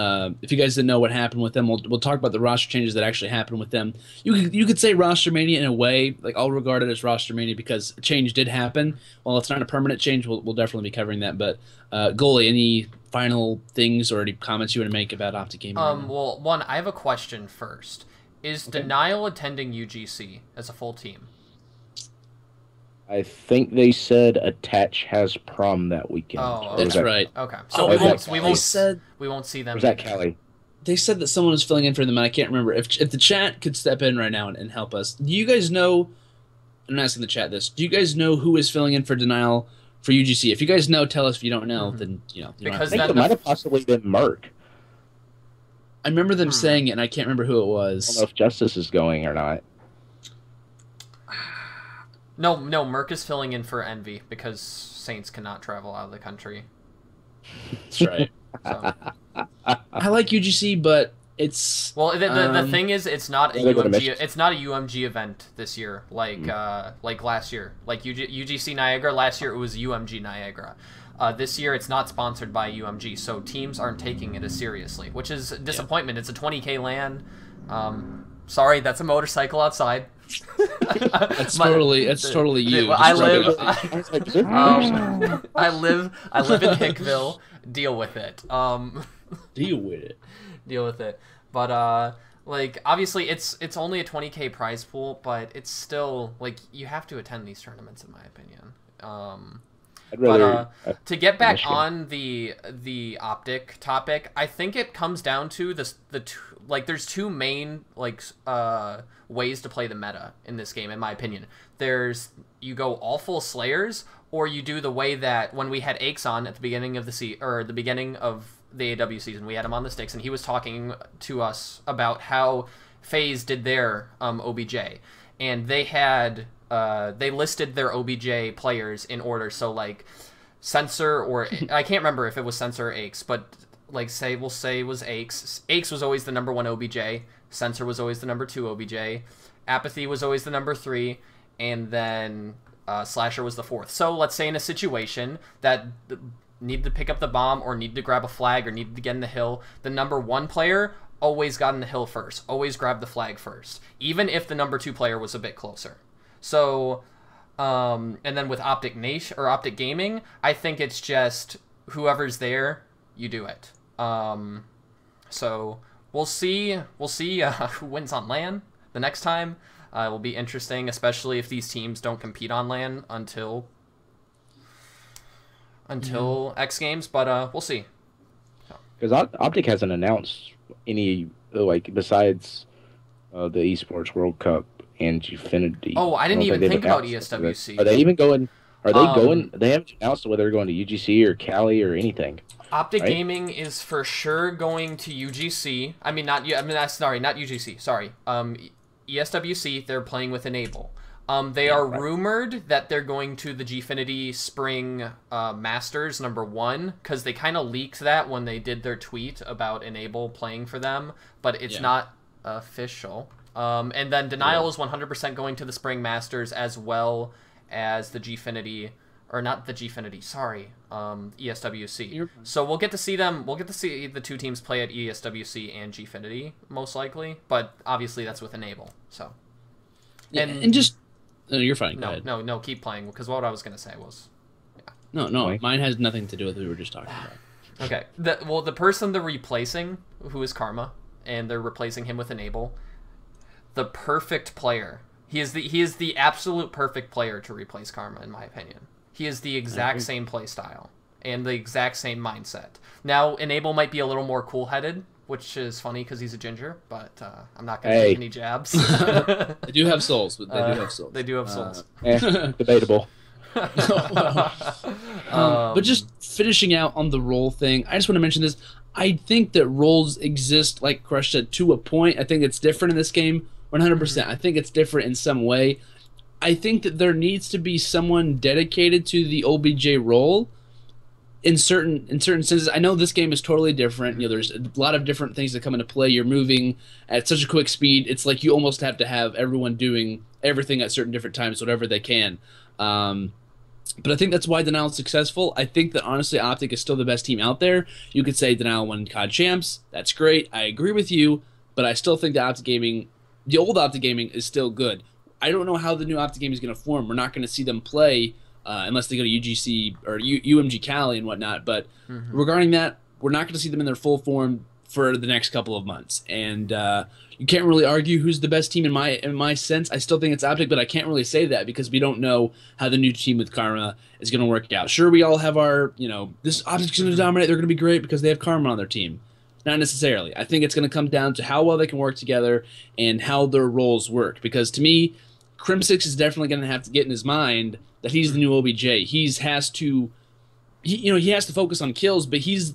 if you guys didn't know what happened with them, we'll talk about the roster changes that actually happened with them. You could say roster mania in a way, like I'll regard it as roster mania because a change did happen. While it's not a permanent change, we'll definitely be covering that. But Goalie, any final things or any comments you want to make about Optic Gaming? Well, one, I have a question first. Is Denial attending UGC as a full team? I think they said Attach has prom that weekend. Oh, that's right. Okay, so we won't see them. Was that Callie? They said that someone was filling in for them, and I can't remember. If the chat could step in right now and help us. Do you guys know I'm asking the chat this. Do you guys know who is filling in for Denial for UGC? If you guys know, tell us. If you don't know, then because I think it might have possibly been Merc. I remember them saying it, and I can't remember who it was. I don't know if Justice is going or not. No, Merc is filling in for Envy because Saints cannot travel out of the country. That's right. So. I like UGC, but it's the thing is, it's not a UMG. It's not a UMG event this year, like last year. Like UGC Niagara last year, it was UMG Niagara. This year, it's not sponsored by UMG, so teams aren't taking it as seriously, which is a disappointment. Yeah. It's a 20K LAN. Sorry, that's a motorcycle outside. That's totally you. I live in Hickville. Deal with it. Deal with it. But like obviously it's only a 20K prize pool, but it's still like you have to attend these tournaments in my opinion. To get back on the Optic topic, I think it comes down to there's two main ways to play the meta in this game, in my opinion. There's you go all full Slayers, or you do the way that when we had STiKS on at the beginning of the beginning of the AW season, we had him on the STiKS, and he was talking to us about how FaZe did their OBJ, and they had they listed their OBJ players in order. So like Censor, or I can't remember if it was Censor or STiKS, but like we'll say it was STiKS. STiKS was always the number 1 OBJ. Censor was always the number 2 OBJ. Apathy was always the number 3, and then Slasher was the 4th. So let's say in a situation that needed to pick up the bomb, or needed to grab a flag, or needed to get in the hill, the number 1 player always got in the hill first, always grabbed the flag first, even if the number 2 player was a bit closer. So, and then with Optic Nation or Optic Gaming, I think it's just whoever's there, you do it. So we'll see who wins on LAN the next time. It will be interesting, especially if these teams don't compete on LAN until X Games, but we'll see. Because Optic hasn't announced any besides the Esports World Cup and Gfinity. Oh, I didn't even think about ESWC. Are they even going? Are they going? They haven't announced whether they're going to UGC or Cali or anything. Optic Gaming is for sure going to UGC. Not UGC. Sorry. ESWC. They're playing with Enable. They are rumored that they're going to the Gfinity Spring Masters #1, because they kind of leaked that when they did their tweet about Enable playing for them, but it's not official. And then Denial is 100% going to the Spring Masters, as well as the Gfinity, or not the Gfinity, sorry, ESWC. So we'll get to see them. We'll get to see the two teams play at ESWC and Gfinity, most likely. But obviously that's with Enable. So. And just. No, you're fine. No, keep playing, because what I was going to say was... Yeah. No, mine has nothing to do with what we were just talking about. Okay. The person they're replacing, who is Karma, and they're replacing him with Enable, the perfect player. He is the absolute perfect player to replace Karma, in my opinion. He is the exact same play style and the exact same mindset. Now, Enable might be a little more cool-headed, which is funny because he's a ginger, but I'm not going to take any jabs. They do have souls. But they do have souls. They do have souls. Debatable. But just finishing out on the role thing, I just want to mention this. I think that roles exist, like Crush said, to a point. I think it's different in this game, 100%. I think it's different in some way. I think that there needs to be someone dedicated to the OBJ role. In certain senses, I know this game is totally different. There's a lot of different things that come into play. You're moving at such a quick speed. It's like you almost have to have everyone doing everything at certain different times, whatever they can. But I think that's why Denial is successful. I think that honestly, Optic is still the best team out there. You could say Denial won CoD Champs. That's great. I agree with you, but I still think the old Optic Gaming is still good. I don't know how the new Optic Gaming is going to form. We're not going to see them play. Unless they go to UGC or UMG Cali and whatnot. But regarding that, we're not going to see them in their full form for the next couple of months. And you can't really argue who's the best team in my sense. I still think it's Optic, but I can't really say that because we don't know how the new team with Karma is going to work out. Sure, we all have our, this Optic's going to dominate. They're going to be great because they have Karma on their team. Not necessarily. I think it's going to come down to how well they can work together and how their roles work. Because to me, Crimsix is definitely going to have to get in his mind that he's the new OBJ. He has to focus on kills, but he's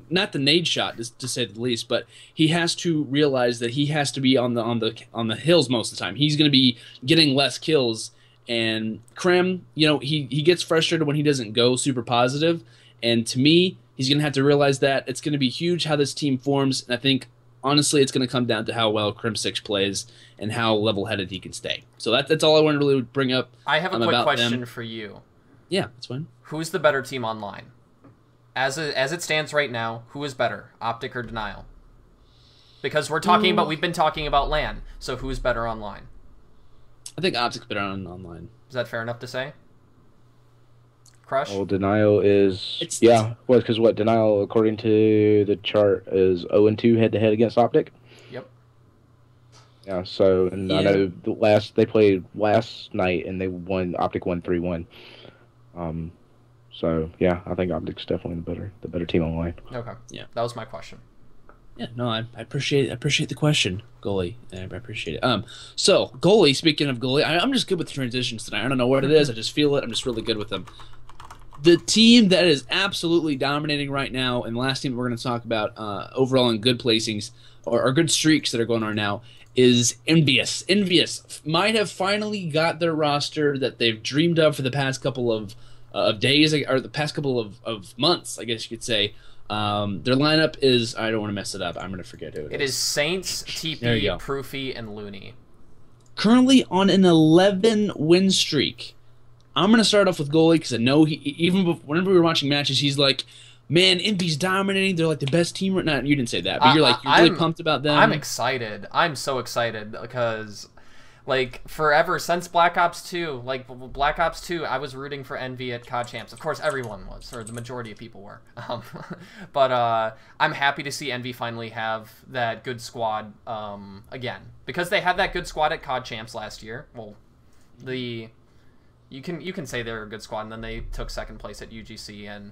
not the nade shot to say the least. But he has to realize that he has to be on the hills most of the time. He's going to be getting less kills, and Crim, he gets frustrated when he doesn't go super positive. And to me, he's going to have to realize that it's going to be huge how this team forms. And I think honestly, it's going to come down to how well Crimsix plays and how level-headed he can stay. So that's all I wanted to really bring up. I have a quick question for you. Yeah, that's fine. Who's the better team online? As it stands right now, who is better, Optic or Denial? Because we've been talking about LAN, so who's better online? I think Optic's better online. Is that fair enough to say? Crush? Well, Denial is... because Denial, according to the chart, is 0-2 head-to-head against Optic. Yep. Yeah, so, and I know they played last night, and Optic won 3-1. So, yeah, I think Optic's definitely the better team online. Okay. Yeah, that was my question. Yeah, no, I appreciate the question, goalie. I appreciate it. So goalie. Speaking of goalie, I'm just good with transitions tonight. I don't know what it is. I just feel it. I'm just really good with them. The team that is absolutely dominating right now, and the last team we're going to talk about overall in good placings or good streaks that are going on now is Envious. Envious might have finally got their roster that they've dreamed of for the past couple of days, or the past couple of months, I guess you could say. Their lineup is, I don't want to mess it up. I'm going to forget who it is. It is Saints, TP, Proofy, and Looney. Currently on an 11 win streak. I'm going to start off with goalie because I know whenever we were watching matches, he's like, man, Envy's dominating. They're like the best team right now. You didn't say that, but you're really pumped about them. I'm excited. I'm so excited because, like, forever since Black Ops 2, I was rooting for Envy at CoD Champs. Of course, everyone was, or the majority of people were. But I'm happy to see Envy finally have that good squad again, because they had that good squad at CoD Champs last year. Well, you can say they're a good squad, and then they took second place at UGC, and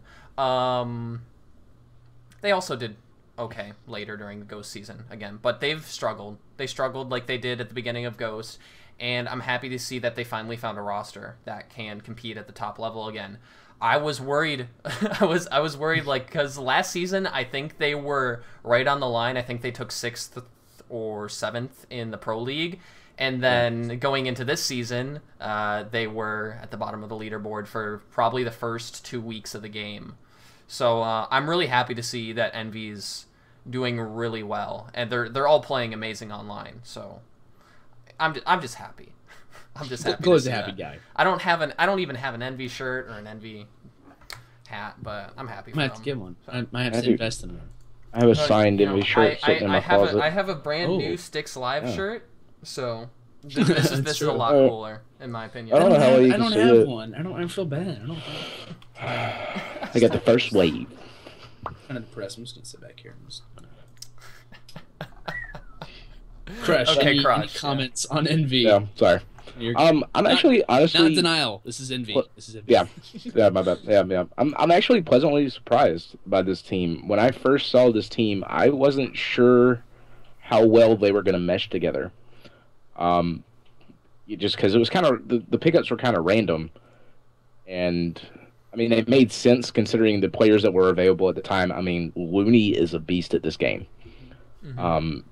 they also did okay later during the Ghost season again, but they've struggled. They struggled like they did at the beginning of Ghost, and I'm happy to see that they finally found a roster that can compete at the top level again. I was worried. I was worried, like, because last season I think they were right on the line. I think they took 6th or 7th in the Pro League. And then going into this season, they were at the bottom of the leaderboard for probably the first 2 weeks of the game. So I'm really happy to see that Envy's doing really well, and they're all playing amazing online. So I'm just happy. I'm just happy. Go's a happy guy. I don't even have an Envy shirt or an Envy hat, but I'm happy. I might have to get one. I might have to invest in one. I have a signed Envy shirt sitting in my closet. I have a brand new STiKS Live shirt. So this is a lot cooler, in my opinion. I don't know how you can I don't have one. I feel bad. I got the first wave. I'm kind of depressed. I'm just gonna sit back here. Crush. Okay, any comments on Envy? Yeah, sorry. I'm actually honestly not Denial. This is Envy. Yeah, my bad. Yeah. I'm actually pleasantly surprised by this team. When I first saw this team, I wasn't sure how well they were gonna mesh together. Just because it was kind of the pickups were kind of random, and I mean they made sense considering the players that were available at the time. I mean, Looney is a beast at this game. Mm-hmm.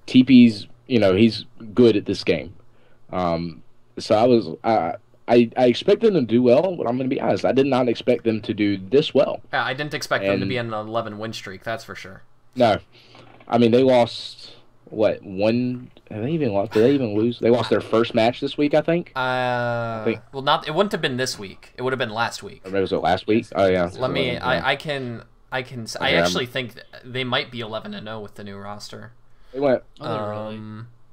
TP's, he's good at this game. So I expected them to do well, but I'm going to be honest, I did not expect them to do this well. Yeah, I didn't expect them to be on an 11 win streak. That's for sure. No, I mean they lost. What, one? Have they even lost? Did they even lose? They lost their first match this week, I think. Well, not. It wouldn't have been this week. It would have been last week. Or was it last week? Oh yeah. Let me. I actually think they might be 11-0 with the new roster. They went.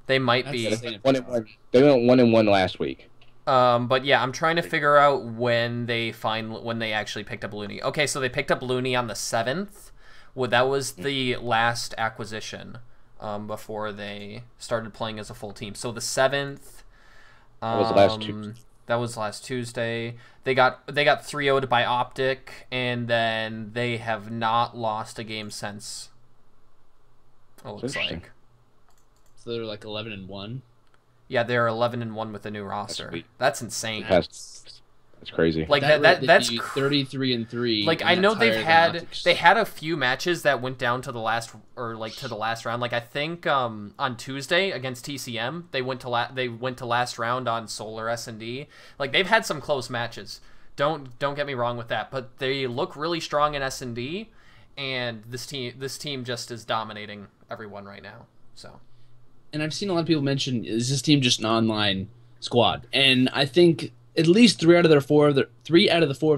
They might be. They went 1-1 last week. But yeah, I'm trying to figure out when they actually picked up Looney. Okay, so they picked up Looney on the 7th. Well, that was the last acquisition. Before they started playing as a full team. So the 7th, that was last Tuesday. That was last Tuesday. They got 3-0'd by Optic, and then they have not lost a game since. It looks like. So they're like 11-1. Yeah, they're 11-1 with the new roster. That's insane. That's crazy. Like that's 33-3. Like I know they had a few matches that went down to the last round. Like I think on Tuesday against TCM, they went to last round on Solar S&D. Like they've had some close matches. Don't get me wrong with that, but they look really strong in S&D, and this team just is dominating everyone right now. So, and I've seen a lot of people mention, is this team just an online squad? And I think at least 3 out of the 4 of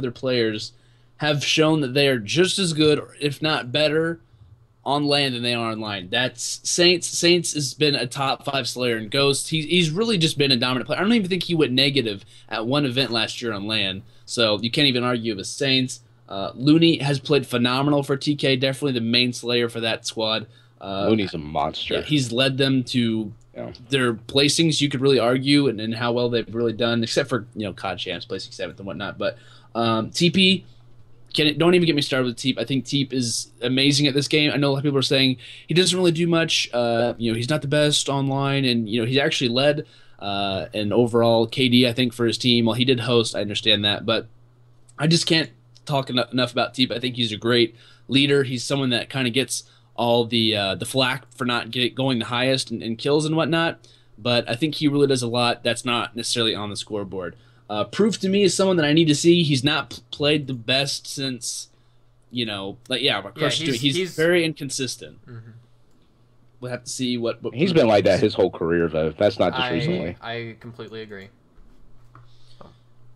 their players have shown that they are just as good, or if not better, on LAN than they are online. That's Saints. Saints has been a top 5 Slayer in Ghost. He's really just been a dominant player. I don't even think he went negative at one event last year on LAN, so you can't even argue with Saints. Looney has played phenomenal for TK, definitely the main Slayer for that squad. Looney's a monster. Yeah, he's led them to their placings, you could really argue, and how well they've really done, except for CoD champs placing 7th and whatnot. But TP, don't even get me started with Teep. I think Teep is amazing at this game. I know a lot of people are saying he doesn't really do much. He's not the best online, and he's actually led an overall KD, I think, for his team. Well, he did host, I understand that, but I just can't talk enough about Teep. I think he's a great leader. He's someone that kind of gets all the flack for not going the highest in kills and whatnot, but I think he really does a lot that's not necessarily on the scoreboard. Proof to me is someone that I need to see. He's not played the best since, he's very inconsistent. Mm-hmm. We'll have to see what he's been like that his whole career, though. That's not just recently. I completely agree.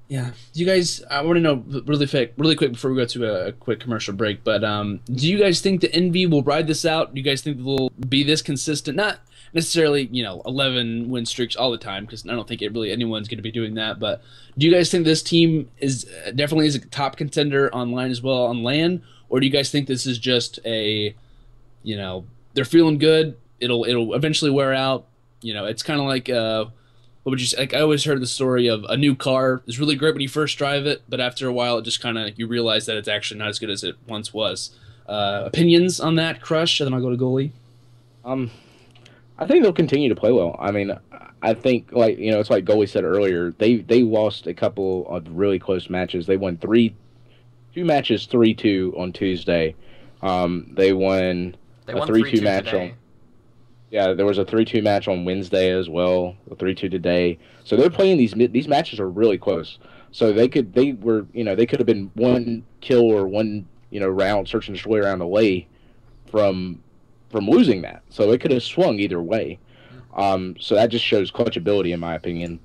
Yeah, do you guys? I want to know really quick before we go to a quick commercial break. But do you guys think the Envy will ride this out? Do you guys think they'll be this consistent? Not necessarily, 11 win streaks all the time, because I don't think anyone's going to be doing that. But do you guys think this team is definitely a top contender online as well on LAN, or do you guys think this is just a, they're feeling good? It'll eventually wear out. It's kind of like what would you say? Like, I always heard the story of a new car is really great when you first drive it, but after a while, it just kind of, you realize that it's actually not as good as it once was. Opinions on that, Crush, and then I'll go to goalie. I think they'll continue to play well. I mean, I think, it's like goalie said earlier, they lost a couple of really close matches. They won 2 matches 3-2 on Tuesday. They won a 3-2 match today. Yeah, there was a 3-2 match on Wednesday as well, a 3-2 today. So they're playing these matches are really close. So they could have been 1 kill or 1 round search and destroy round away from losing that. So it could have swung either way. So that just shows clutchability, in my opinion,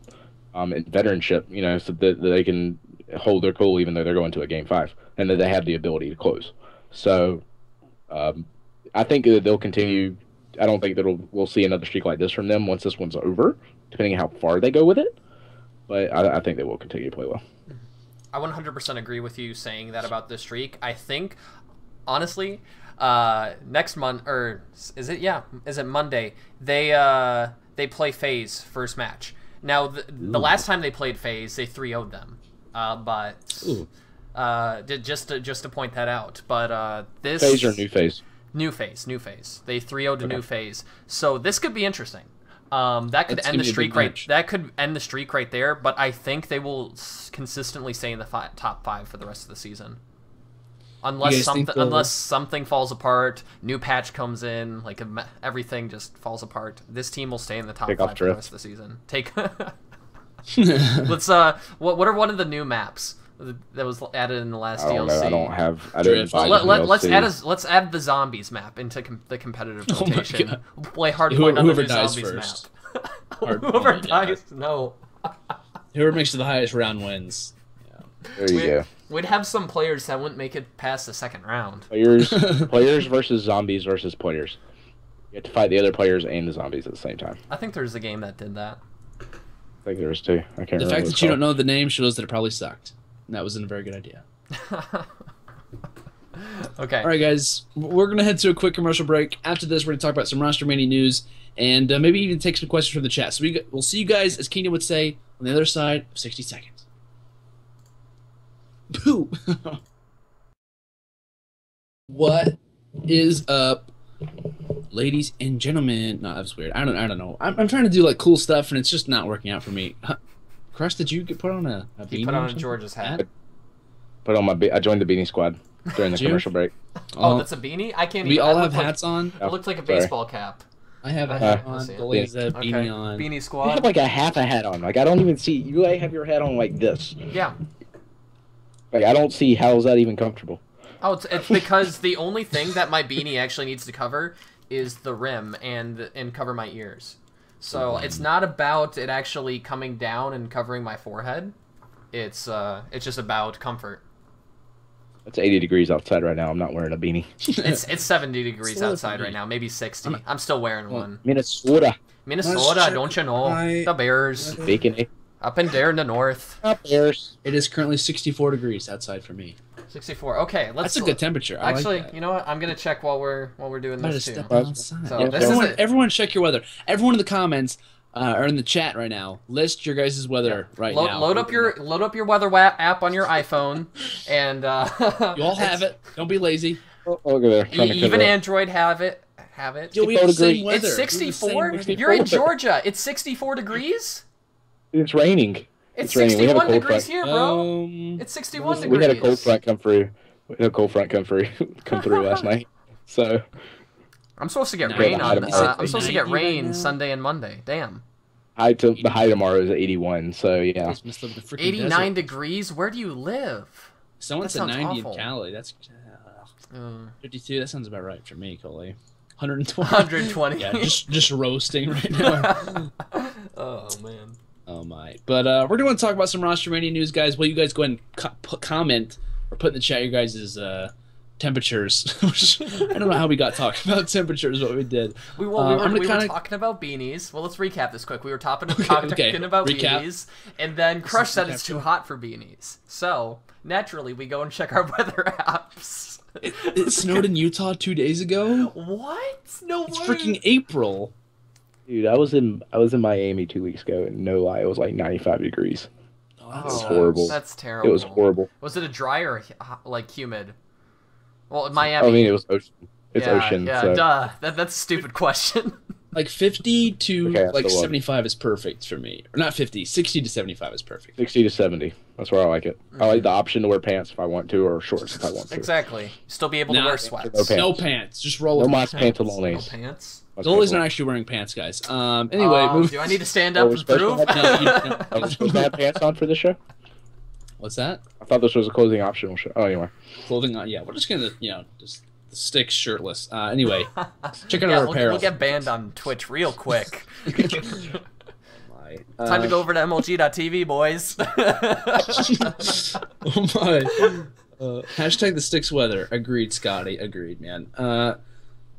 and veteranship. So that they can hold their cool even though they're going to a game 5, and that they have the ability to close. So I think that they'll continue. I don't think that we'll see another streak like this from them once this one's over, depending on how far they go with it. But I think they will continue to play well. I 100% agree with you saying that about this streak. I think, honestly, next month, or is it Monday? They play FaZe first match. Now, the last time they played FaZe, they 3-0'd them. Just to point that out. But this FaZe or new FaZe? New FaZe. They 3-0'd to new FaZe. So this could be interesting. That could end the streak right. That could end the streak right there. But I think they will consistently stay in the top 5 for the rest of the season, unless something falls apart, new patch comes in, everything just falls apart. This team will stay in the top 5 for the rest of the season. Let's what are one of the new maps that was added in the last DLC? I didn't buy the let's add the zombies map into the competitive rotation. We'll play hardpoint on the new zombies first. map. Whoever dies, no. Whoever makes it the highest round wins. Yeah. There you go. We'd have some players that wouldn't make it past the second round. Players versus zombies versus players. You have to fight the other players and the zombies at the same time. I think there's a game that did that. I think there is too. I can't remember. The fact that you don't know the name shows that it probably sucked. And that wasn't a very good idea. Okay. All right, guys. We're going to head to a quick commercial break. After this, we're going to talk about some Roster Mania news and maybe even take some questions from the chat. So we'll see you guys, as Keenan would say, on the other side of 60 seconds. Boo! What is up, Ladies and gentlemen, no, that was weird. I don't know. I'm trying to do like cool stuff, and it's just not working out for me. Crush, did you put on a beanie? He put on a George's hat. Put on I joined the beanie squad during the commercial break. Oh, that's a beanie? I can't. We even, all have hats on. It looked like a baseball cap. I have a hat on. Goalie's a beanie on. Beanie You squad. have like a half a hat on. Like I don't even see you. Like, have your hat on like this. Yeah. Like I don't see how is that even comfortable. Oh, it's because the only thing that my beanie actually needs to cover is the rim and cover my ears. So it's not about it actually coming down and covering my forehead. It's just about comfort. It's 80 degrees outside right now. I'm not wearing a beanie. It's 70 degrees outside right now, maybe 60. I'm still wearing one. Minnesota, Don't you know? The Bears. bacon. Up in there in the north. Up Bears. It is currently 64 degrees outside for me. 64. Okay, let's. That's a good temperature. I Actually, like that. you know what? I'm gonna check while we're doing this too. So this everyone check your weather. Everyone in the comments or in the chat right now, list your guys' weather right now. Load up your weather app on your iPhone, and you all have it. Don't be lazy. Oh, look at there. Even Android have it. Yo, we have the same weather. It's 64. You're in Georgia. It's 64 degrees. It's raining. It's raining. 61 degrees here, bro. It's 61 degrees. We had a cold front come through. Come through last night. So I'm supposed to get rain on. I'm supposed to get rain Sunday and Monday. Damn. The high tomorrow is 81. So yeah. 89 degrees. Where do you live? Someone said 90 in Cali. That's 52. That sounds about right for me, Coley. 120. 120. Yeah, just roasting right now. Oh man. Oh my! But we're going to talk about some roster mania news, guys. Will you guys go ahead and comment or put in the chat your guys' temperatures? I don't know how we got talking about temperatures, but we did. We were talking about beanies. Well, let's recap this quick. We were talking about beanies, and then Crush said it's too hot for beanies. So naturally, we go and check our weather apps. It snowed in Utah 2 days ago. What? No way. It's freaking April. Dude, I was in Miami 2 weeks ago, and no lie, it was like 95 degrees. Oh, it was horrible. That's terrible. It was horrible. Was it a dry or like humid? Well, Miami. I mean, it was ocean. It's ocean. Yeah, so. Duh. That's a stupid question. Like 50 to 75 is perfect for me. Or not 50, 60 to 75 is perfect. 60 to 70. That's where I like it. I like the option to wear pants if I want to, or shorts if I want to. Exactly. Still be able to wear sweats. No pants. Just roll no up. No pantalones. No pants. Goalie's not actually wearing pants, guys. Anyway, do I need to stand up and prove? I was supposed to have pants on for this show? What's that? I thought this was a clothing optional show. Oh, anyway. Clothing on, yeah. We're just going to, just the STiKS shirtless. Anyway, check out our apparel. We'll get banned on Twitch real quick. Time to go over to MLG.TV, boys. Oh my. Hashtag the STiKS weather. Agreed, Scotty. Agreed, man.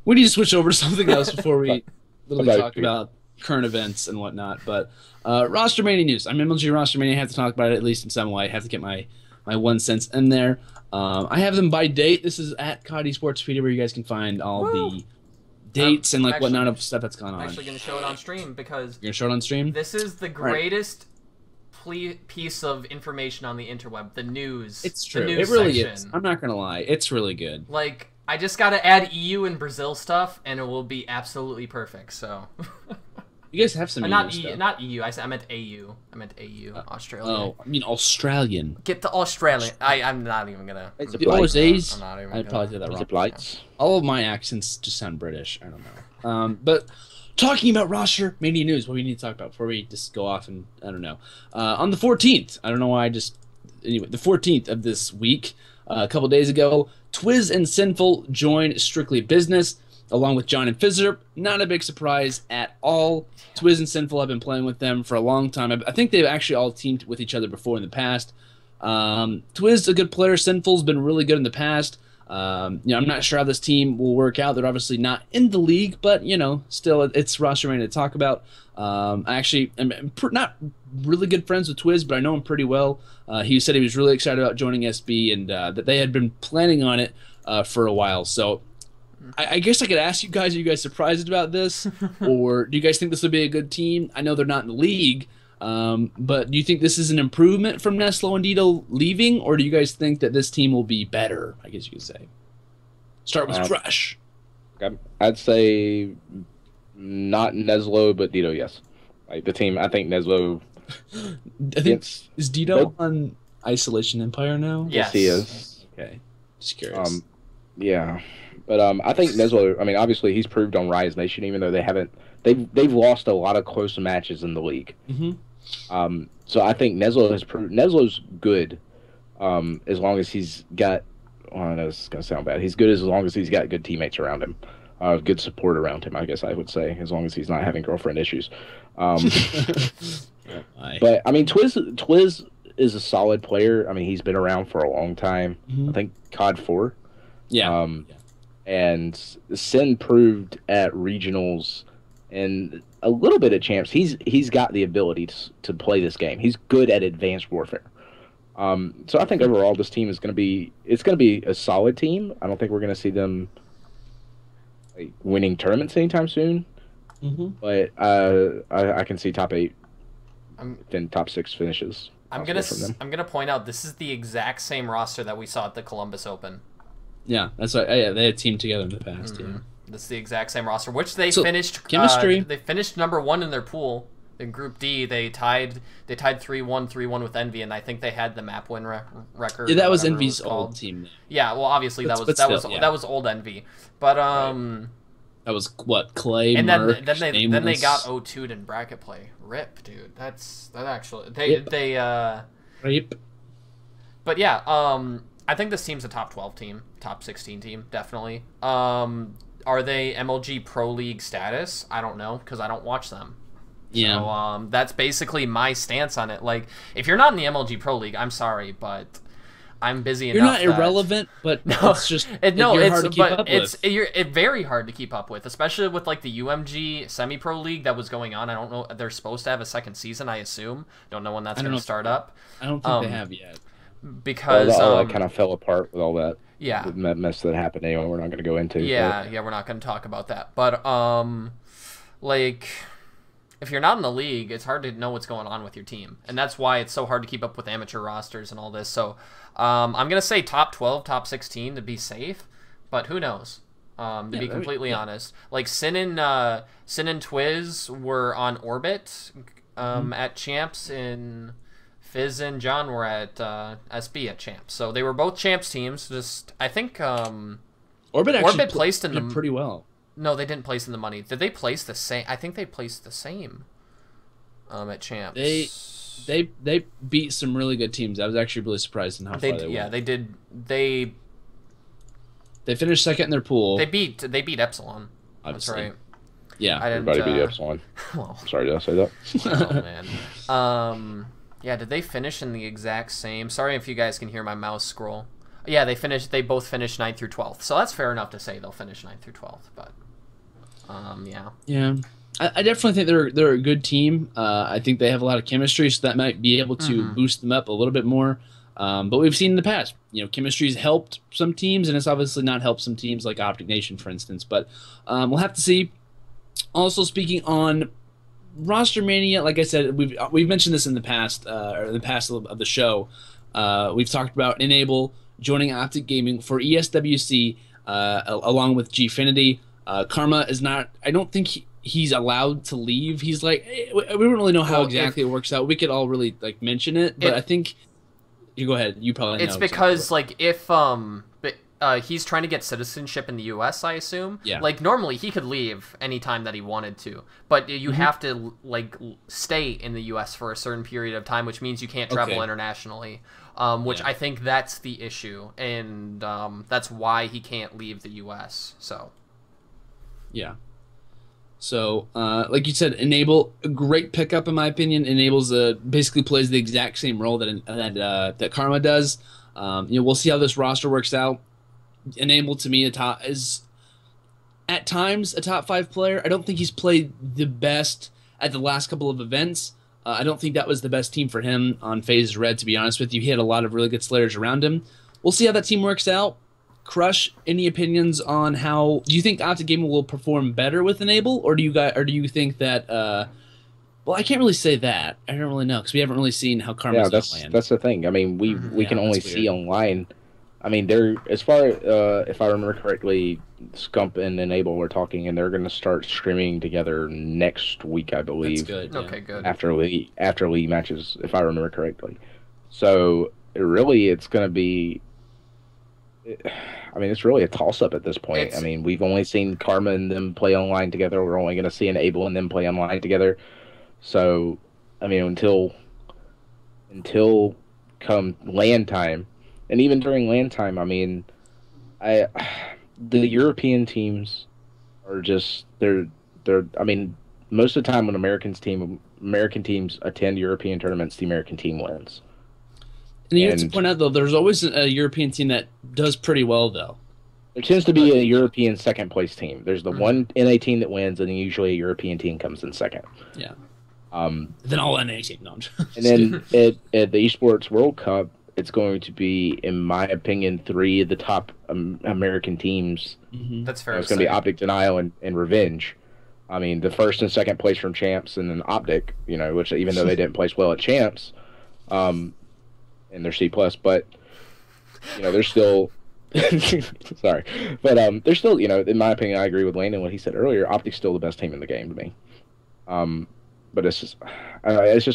We need to switch over to something else before we literally talk about current events and whatnot. But roster mania news. I'm MLG roster mania. I have to talk about it at least in some way. I have to get my 1 cent in there. I have them by date. This is at CoD Sportspedia, where you guys can find all the dates and whatnot of stuff that's gone on. I'm actually going to show it on stream because you're going to show it on stream. This is the greatest piece of information on the interweb. The news. It's true. The news it really section. is. I'm not going to lie. It's really good. Like, I just got to add EU and Brazil stuff, and it will be absolutely perfect. So. You guys have some not EU. I meant AU. I meant AU. Australia. Oh, I mean Australian. Get the Australian. I'm not even gonna. The Aussies. I'm not even I'd probably say that wrong. Lights. All of my accents just sound British. I don't know. But talking about roster mania news, what we need to talk about before we just go off and I don't know. On the 14th, I don't know why anyway, the 14th of this week, a couple days ago, Twiz and Sinful joined Strictly Business. Along with John and Fizzerp. Not a big surprise at all. Twiz and Sinful have been playing with them for a long time. I think they've actually all teamed with each other before in the past. Twiz a good player. Sinful's been really good in the past. I'm not sure how this team will work out. They're obviously not in the league, but still it's roster mania to talk about. I actually am not really good friends with Twiz, but I know him pretty well. He said he was really excited about joining SB and that they had been planning on it for a while. So. I guess I could ask you guys, are you guys surprised about this? Or do you guys think this would be a good team? I know they're not in the league, but do you think this is an improvement from Neslo and Dito leaving? Or do you guys think that this team will be better, I guess you could say? Start with Crush. Okay. I'd say not Neslo, but Dito, yes. Like the team, I think Neslo. Is Dito on Isolation Empire now? Yes, he is. Okay, just curious. Yeah, but I think Neslo. I mean, obviously he's proved on Rise Nation, even though they've lost a lot of close matches in the league. So I think Neslo has proved Neslo's good, as long as he's got. Well, I know this is gonna sound bad. He's good as long as he's got good teammates around him, good support around him. I guess I would say, as long as he's not having girlfriend issues. But I mean, Twiz is a solid player. I mean, he's been around for a long time. I think CoD 4. Yeah. And Sin proved at regionals and a little bit at champs. He's got the ability to play this game. He's good at advanced warfare. So I think overall this team is going to be a solid team. I don't think we're going to see them like winning tournaments anytime soon. But I can see top 8, then top 6 finishes. I'm gonna point out this is the exact same roster that we saw at the Columbus Open. Yeah, that's right. Yeah, they had teamed together in the past. Yeah, this is the exact same roster, which they finished chemistry. They finished number 1 in their pool. In Group D, they tied 3-1 with Envy, and I think they had the map win record. Yeah, that was Envy's old team. Yeah, well, obviously that was old Envy, but that was what Clay and Merc, then they got O2'd in bracket play. Rip, dude. That actually they Rip. But yeah, I think this team's a top 12 team, top 16 team, definitely. Are they MLG Pro League status? I don't know because I don't watch them. Yeah. So that's basically my stance on it. Like, if you're not in the MLG Pro League, I'm sorry, but I'm busy enough. You're not irrelevant, but it's just hard to keep up with. It's very hard to keep up with, especially with like the UMG semi-pro league that was going on. I don't know. They're supposed to have a second season, I assume. Don't know when that's going to start up. I don't think they have yet. Because all that kind of fell apart with all that. Yeah. The mess that happened anyway. We're not going to go into. Yeah, we're not going to talk about that. But like, if you're not in the league, it's hard to know what's going on with your team, and that's why it's so hard to keep up with amateur rosters and all this. So I'm gonna say top 12, top 16 to be safe, but who knows? To be completely honest, like Sin and Twiz were on Orbit at champs, and Fizz and John were at SB at champs. So they were both champs teams. Just I think Orbit placed in them pretty well. No, they didn't place in the money. Did they place the same? I think they placed the same at champs. They beat some really good teams. I was actually really surprised in how far they went. Yeah, they did. They finished second in their pool. They beat Epsilon. Obviously. That's right. Yeah, everybody beat Epsilon. Well, sorry, did I say that? Oh man. Yeah, did they finish in the exact same? Sorry if you guys can hear my mouse scroll. Yeah, they both finished 9th through 12th. So that's fair enough to say they'll finish 9th through 12th, but yeah. Yeah. I definitely think they're a good team. I think they have a lot of chemistry, so that might be able to boost them up a little bit more. But we've seen in the past, chemistry's helped some teams, and it's obviously not helped some teams like Optic Nation, for instance. But we'll have to see. Also, speaking on Roster Mania, like I said, we've mentioned this in the past, or the past of the show. We've talked about Enable joining Optic Gaming for ESWC along with Gfinity. Karma is not. I don't think he's allowed to leave. He's like, we don't really know how exactly it works out. We could all really like mention it, but I think you go ahead. You probably know. It's because like if he's trying to get citizenship in the U.S., I assume. Yeah. Like normally he could leave anytime that he wanted to, but you have to like stay in the U.S. for a certain period of time, which means you can't travel internationally. Which I think that's the issue, and that's why he can't leave the U.S. So. Yeah. So, like you said, Enable, a great pickup in my opinion. Enables basically plays the exact same role that Karma does. We'll see how this roster works out. Enable to me is at times a top 5 player. I don't think he's played the best at the last couple of events. I don't think that was the best team for him on FaZe Red, to be honest with you. He had a lot of really good slayers around him. We'll see how that team works out. Crush, any opinions on how do you think Optic Gaming will perform better with Enable, or do you think that well, I can't really say that. I don't really know because we haven't really seen how Karma's playing. That's the thing. I mean, we can only see online I mean, they're as far if I remember correctly, Scump and Enable were talking, and they're going to start streaming together next week, I believe. That's good. Yeah. Okay, good. After league matches, if I remember correctly. So it's going to be. I mean, it's really a toss-up at this point. I mean, we've only seen Karma and them play online together. We're only going to see Enable and them play online together. So, I mean, until come LAN time, and even during LAN time, I mean, the European teams are just they're. I mean, most of the time when American teams attend European tournaments, the American team wins. And you have to point out, though, there's always a European team that does pretty well, though. There tends to be a European second-place team. There's the one NA team that wins, and then usually a European team comes in second. Yeah. Then all NA team. No, and then at the Esports World Cup, it's going to be, in my opinion, 3 of the top American teams. Mm-hmm. That's fair. It's going to be Optic, Denial, and Revenge. I mean, the first and second place from Champs, and then Optic, which even though they didn't place well at Champs, and they're C+, but they're still sorry, but they're still, in my opinion, I agree with Landon what he said earlier. Optic's still the best team in the game to me. But it's just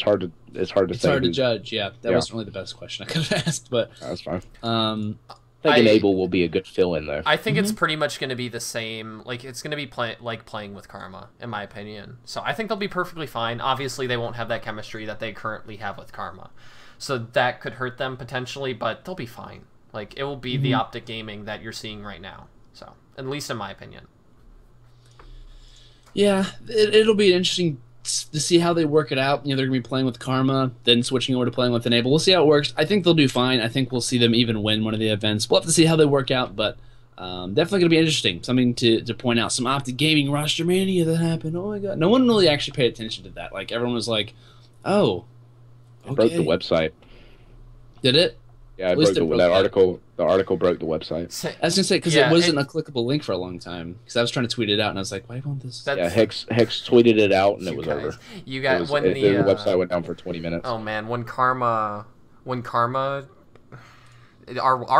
hard to say. It's hard to judge. Yeah, that wasn't really the best question I could have asked, but that's fine. I think Enable will be a good fill-in though. I think it's pretty much going to be the same. Like it's going to be playing with Karma, in my opinion. So I think they'll be perfectly fine. Obviously, they won't have that chemistry that they currently have with Karma. So that could hurt them potentially, but they'll be fine. Like, it will be the Optic gaming that you're seeing right now. So, at least in my opinion. Yeah, it'll be interesting to see how they work it out. They're going to be playing with Karma, then switching over to playing with Enable. We'll see how it works. I think they'll do fine. I think we'll see them even win one of the events. We'll have to see how they work out, but definitely going to be interesting. Something to point out. Some Optic gaming roster mania that happened. Oh my god. No one really actually paid attention to that. Like, everyone was like, oh, it broke the website. Did it? Yeah, that article. The article broke the website. I was gonna say because it wasn't a clickable link for a long time. Because I was trying to tweet it out and I was like, "Why won't this?" Yeah, Hex tweeted it out and it was over. You got the website went down for 20 minutes. Oh man, when Karma, our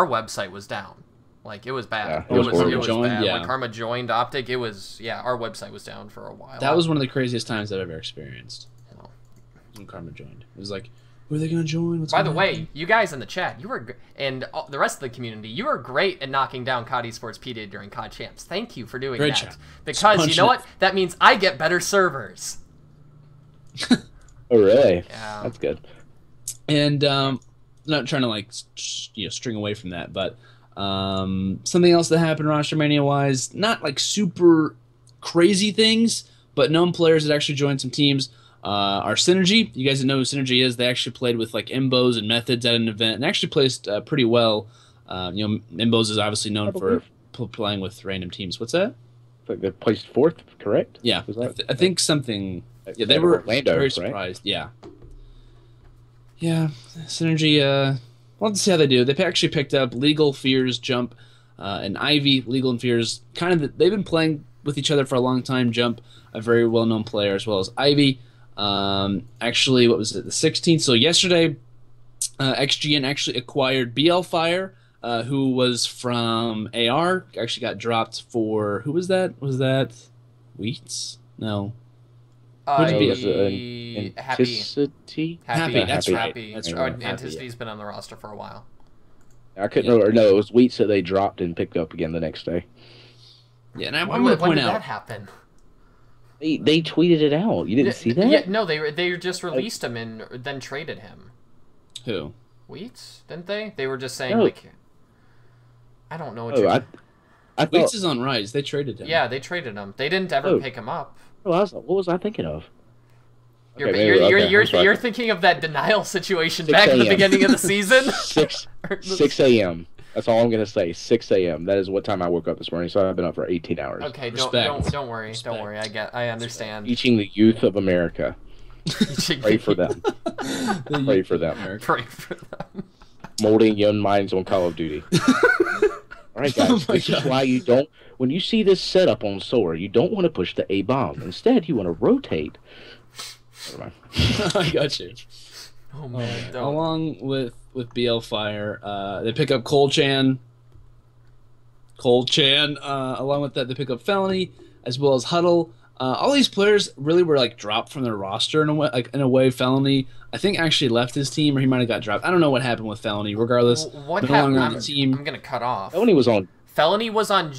website was down. Like it was bad. Yeah, it was bad. Yeah. When Karma joined Optic, our website was down for a while. That was one of the craziest times I've ever experienced. When Karma joined, it was like, who are they going to join? By the way, you guys in the chat, and the rest of the community, you were great at knocking down CoD Esports PDA during CoD Champs. Thank you for doing that. Because you know what? That means I get better servers. Oh, really? Yeah. That's good. And not trying to string away from that, but something else that happened roster mania wise, not like super crazy things, but known players that actually joined some teams. Our Synergy, you guys know who Synergy is. They actually played with like Imbos and Methods at an event and actually placed pretty well. Imbos is obviously known for playing with random teams. What's that? Like they placed 4th, correct? Yeah, I think something. Yeah, they were very surprised. Right? Yeah, Synergy. We'll have to see how they do. They actually picked up Legal, Fears, Jump, and Ivy. Legal and Fears, they've been playing with each other for a long time. Jump, a very well-known player, as well as Ivy. Actually, what was it? The 16th. So yesterday, XGN actually acquired BL Fire, who was from AR. Actually got dropped for who was that? Was that Wheats? No. Happy. That's right. Anticity's been on the roster for a while. I couldn't remember. No, it was Wheats that they dropped and picked up again the next day. Yeah, and I want to point out. When did that happen? They tweeted it out. You didn't see that? Yeah, no, they just released him and then traded him. Who? Wheats? Didn't they? They were just saying I don't know what you're. I thought Wheats is on Rise. They traded him. Yeah, they traded him. They didn't ever pick him up. What was I thinking of? You're thinking of that denial situation back at the beginning of the season. 6 a.m. That's all I'm gonna say. 6 a.m. That is what time I woke up this morning. So I've been up for 18 hours. Okay, don't worry. Respect. Don't worry. I understand. Teaching the youth of America. Pray for them. Pray for them. Pray for them. Molding young minds on Call of Duty. All right, guys. This is why you don't. When you see this setup on Soar, you don't want to push the A bomb. Instead, you want to rotate. Never mind. I got you. Oh man, don't. Along with BL Fire, they pick up Cole-chan. Along with that, they pick up Felony as well as Huddle. All these players really were like dropped from their roster in a way. Like in a way, Felony I think actually left his team, or he might have got dropped. I don't know what happened with Felony. Regardless, what happened? I'm gonna cut off. Felony was on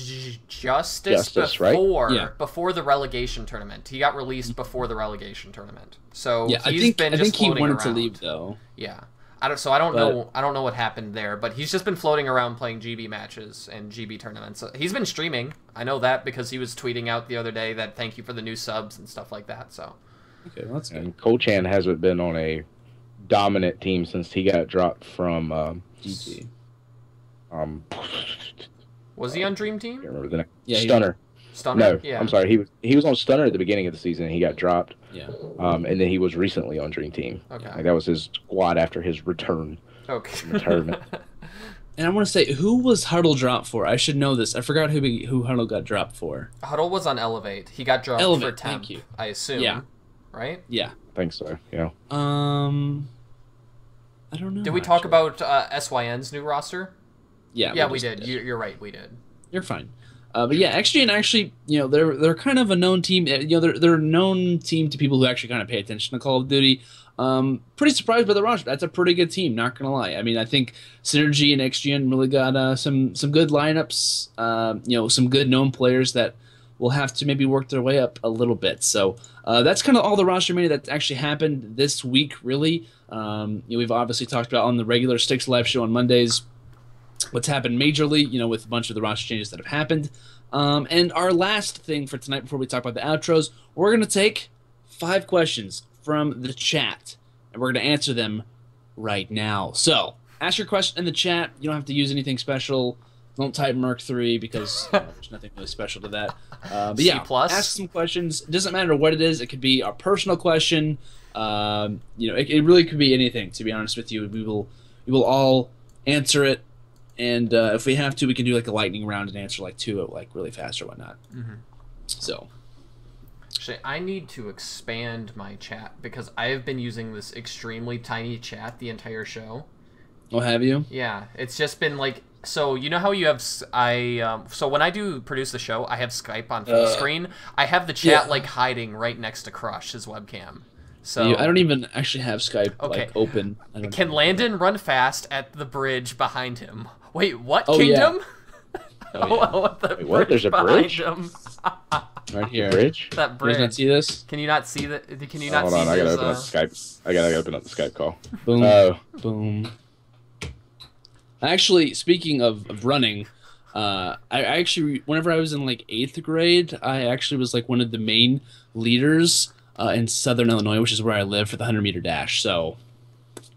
Justice before, right? Before the relegation tournament. He got released before the relegation tournament. So yeah, I think he wanted to leave though. Yeah. I don't know what happened there, but he's just been floating around playing GB matches and GB tournaments. He's been streaming. I know that because he was tweeting out the other day that thank you for the new subs and stuff like that. So okay, well, that's good. And Cole-chan hasn't been on a dominant team since he got dropped from GT. Was he on Dream Team? I can't remember the name. Yeah, Stunner. Stunner? No, yeah. I'm sorry. He was on Stunner at the beginning of the season. He got dropped. Yeah. And then he was recently on Dream Team. Okay. Like, that was his squad after his return. Okay. From the tournament. And I want to say, who was Huddle dropped for? I should know this. I forgot who Huddle got dropped for. Huddle was on Elevate. He got dropped for temp. Thank you. I assume. Yeah. Right? Yeah. I think so. Yeah. I don't know. Did we talk about SYN's new roster? Yeah. Yeah, we did. You're right. We did. You're fine. But yeah, XGN actually, they're kind of a known team. They're a known team to people who actually kind of pay attention to Call of Duty. Pretty surprised by the roster. That's a pretty good team, not gonna lie. I mean, I think Synergy and XGN really got some good lineups. Some good known players that will have to maybe work their way up a little bit. So that's kind of all the roster mania that actually happened this week, really. We've obviously talked about on the regular STiKS live show on Mondays what's happened majorly, with a bunch of the roster changes that have happened. And our last thing for tonight before we talk about the outros, we're going to take 5 questions from the chat, and we're going to answer them right now. So, ask your question in the chat. You don't have to use anything special. Don't type Merc 3 because there's nothing really special to that. But yeah, ask some questions. It doesn't matter what it is. It could be a personal question. It really could be anything, to be honest with you. We will all answer it. And if we have to, we can do like a lightning round and answer like 2 like really fast or whatnot. Mm-hmm. So, actually, I need to expand my chat because I have been using this extremely tiny chat the entire show. Oh, have you? Yeah, it's just been like so. You know how you have so when I do produce the show, I have Skype on full screen. I have the chat like hiding right next to Crush's webcam. So I don't even actually have Skype like open. Can Landon run fast at the bridge behind him? Wait, what kingdom? Yeah. What? There's a bridge? Him. Right here. Bridge? That bridge. You guys not see this? Can you not see that? Can you not Hold see on, I gotta his, open up Skype. I gotta open up the Skype call. Boom. Boom. Actually, speaking of running, I actually, whenever I was in like 8th grade, I actually was like one of the main leaders in Southern Illinois, which is where I live, for the 100-meter dash. So,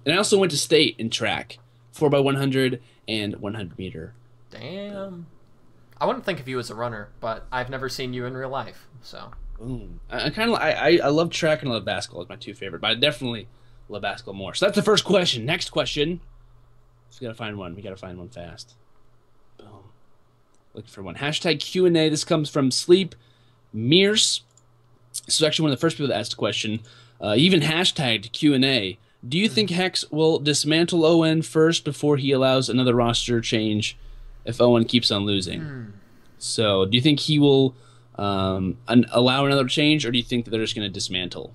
and I also went to state in track, 4x100 and 100-meter. Damn. I wouldn't think of you as a runner, but I've never seen you in real life, so. Boom. I love track and I love basketball. It's my 2 favorite, but I definitely love basketball more. So that's the first question. Next question. We gotta find one. We gotta find one fast. Boom. Looking for one. Hashtag Q&A. This comes from Sleep Mears. This is actually one of the first people that asked a question. Even hashtagged Q&A. Do you think Hex will dismantle ON first before he allows another roster change if ON keeps on losing? So, do you think he will allow another change, or do you think that they're just going to dismantle?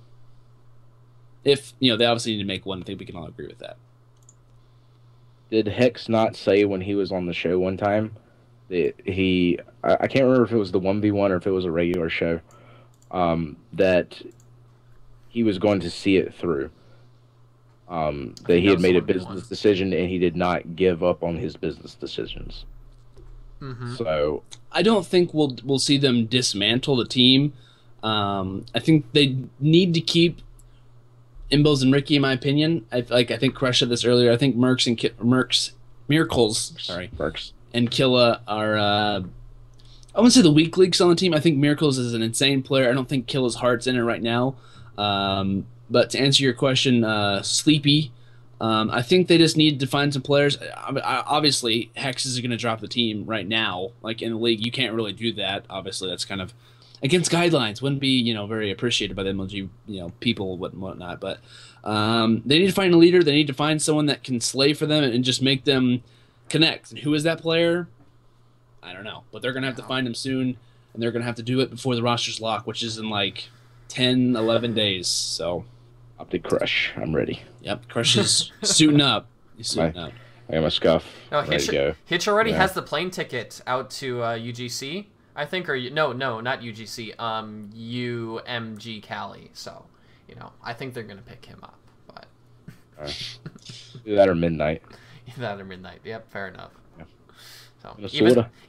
If, they obviously need to make one. I think we can all agree with that. Did Hex not say when he was on the show one time that I can't remember if it was the 1v1 or if it was a regular show, that he was going to see it through? That he had made a business decision and he did not give up on his business decisions. Mm-hmm. So I don't think we'll see them dismantle the team. I think they need to keep Imbos and Ricky, in my opinion. I think Crush said this earlier. I think Miracles and Killa are I wouldn't say the weak links on the team. I think Miracles is an insane player. I don't think Killa's heart's in it right now. But to answer your question, Sleepy, I think they just need to find some players. Obviously, Hex is going to drop the team right now. Like in the league, you can't really do that. Obviously, that's kind of against guidelines. Wouldn't be very appreciated by the MLG people and whatnot. But they need to find a leader. They need to find someone that can slay for them and just make them connect. And who is that player? I don't know, but they're gonna have to find him soon, and they're gonna have to do it before the roster's lock, which is in like 10, 11 days. So, Optic Crush, I'm ready. Yep, Crush is suiting up. He's suiting up. I got my scuff. No, ready to go. Hitch already has the plane ticket out to UGC, I think, or no, not UGC, UMG Cali. So, I think they're gonna pick him up. But do that or midnight. That or midnight. Yep, fair enough. So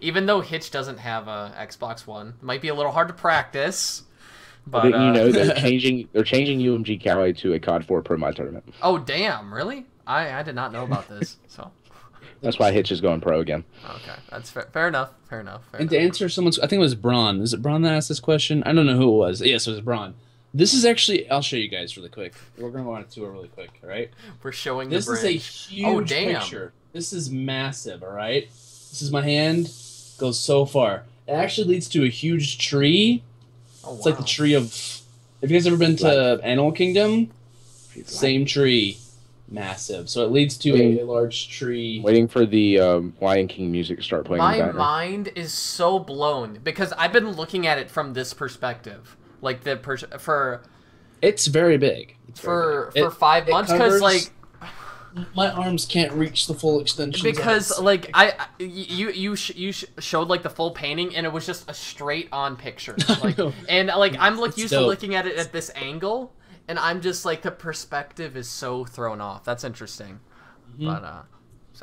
even though Hitch doesn't have a Xbox One, it might be a little hard to practice. But they're changing UMG Cali to a COD 4 Pro Mod tournament. Oh damn! Really? I did not know about this. So that's why Hitch is going pro again. Okay, that's fair enough. Fair enough. And to answer someone's, I think it was Braun. Is it Braun that asked this question? I don't know who it was. Yes, it was Braun. This is actually, I'll show you guys really quick. We're going to go on a tour really quick, all right? We're showing this the bridge. This is a huge picture. This is massive, all right? This is my hand. Goes so far. It actually leads to a huge tree. Oh, wow. It's like the tree of... Have you guys ever been to Animal Kingdom? Same tree. Massive. So it leads to a large tree. Waiting for the Lion King music to start playing. My mind is so blown because I've been looking at it from this perspective. Like it's very big. For 5 months because like my arms can't reach the full extension. Because like you showed like the full painting and it was just a straight on picture. Like and like I'm like used to looking at it at this angle and I'm just like the perspective is so thrown off. That's interesting. Mm-hmm. But I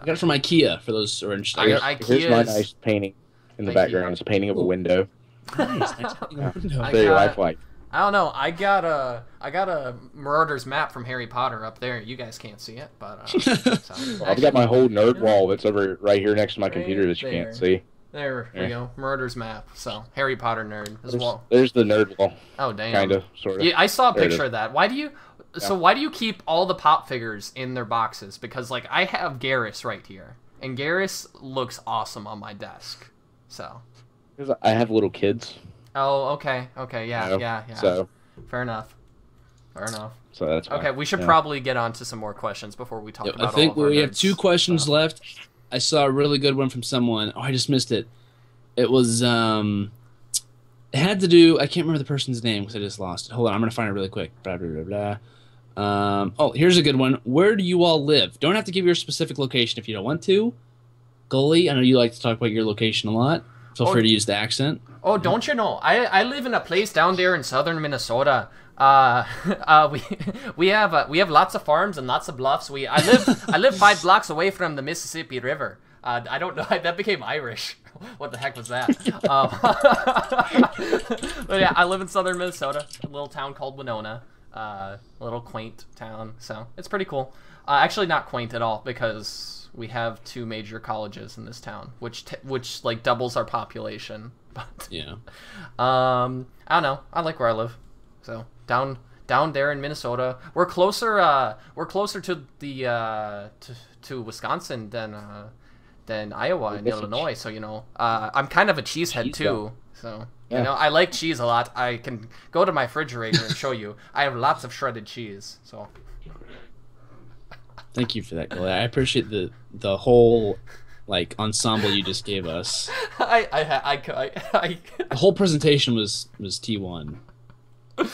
got it from IKEA for those who are interested. Here's my nice painting in the background. It's a painting of a window. Nice. I don't know. I got a Marauder's map from Harry Potter up there. You guys can't see it, but I've got my whole nerd wall that's over right here next to my computer that you can't see. There we go. Marauder's map. So Harry Potter nerd as well. There's the nerd wall. Oh damn. Kind of, sort of. Yeah, I saw a picture of that. Why do you? Yeah. So why do you keep all the pop figures in their boxes? Because like I have Garrus right here, and Garrus looks awesome on my desk. So. Because I have little kids. Oh, okay, yeah. So fair enough. So that's fine. Okay. We should probably get on to some more questions before we talk about. I think we have 2 questions left. I saw a really good one from someone. Oh, I just missed it. It was it had to do. I can't remember the person's name because I just lost it. Hold on, I'm gonna find it really quick. Blah blah blah blah. Oh, here's a good one. Where do you all live? Don't have to give your specific location if you don't want to. Goalie, I know you like to talk about your location a lot. Feel free to use the accent. Oh, don't you know? I live in a place down there in southern Minnesota. We have lots of farms and lots of bluffs. I live 5 blocks away from the Mississippi River. I don't know. That became Irish. What the heck was that? But yeah, I live in southern Minnesota, a little town called Winona. A little quaint town, so it's pretty cool. Actually, not quaint at all because we have 2 major colleges in this town, which like doubles our population. But yeah, I don't know. I like where I live. So down there in Minnesota, we're closer to the to Wisconsin than Iowa and Illinois. So I'm kind of a cheesehead too. So I like cheese a lot. I can go to my refrigerator and show you. I have lots of shredded cheese. So. Thank you for that, Goalie. I appreciate the whole like ensemble you just gave us. The whole presentation was T1. How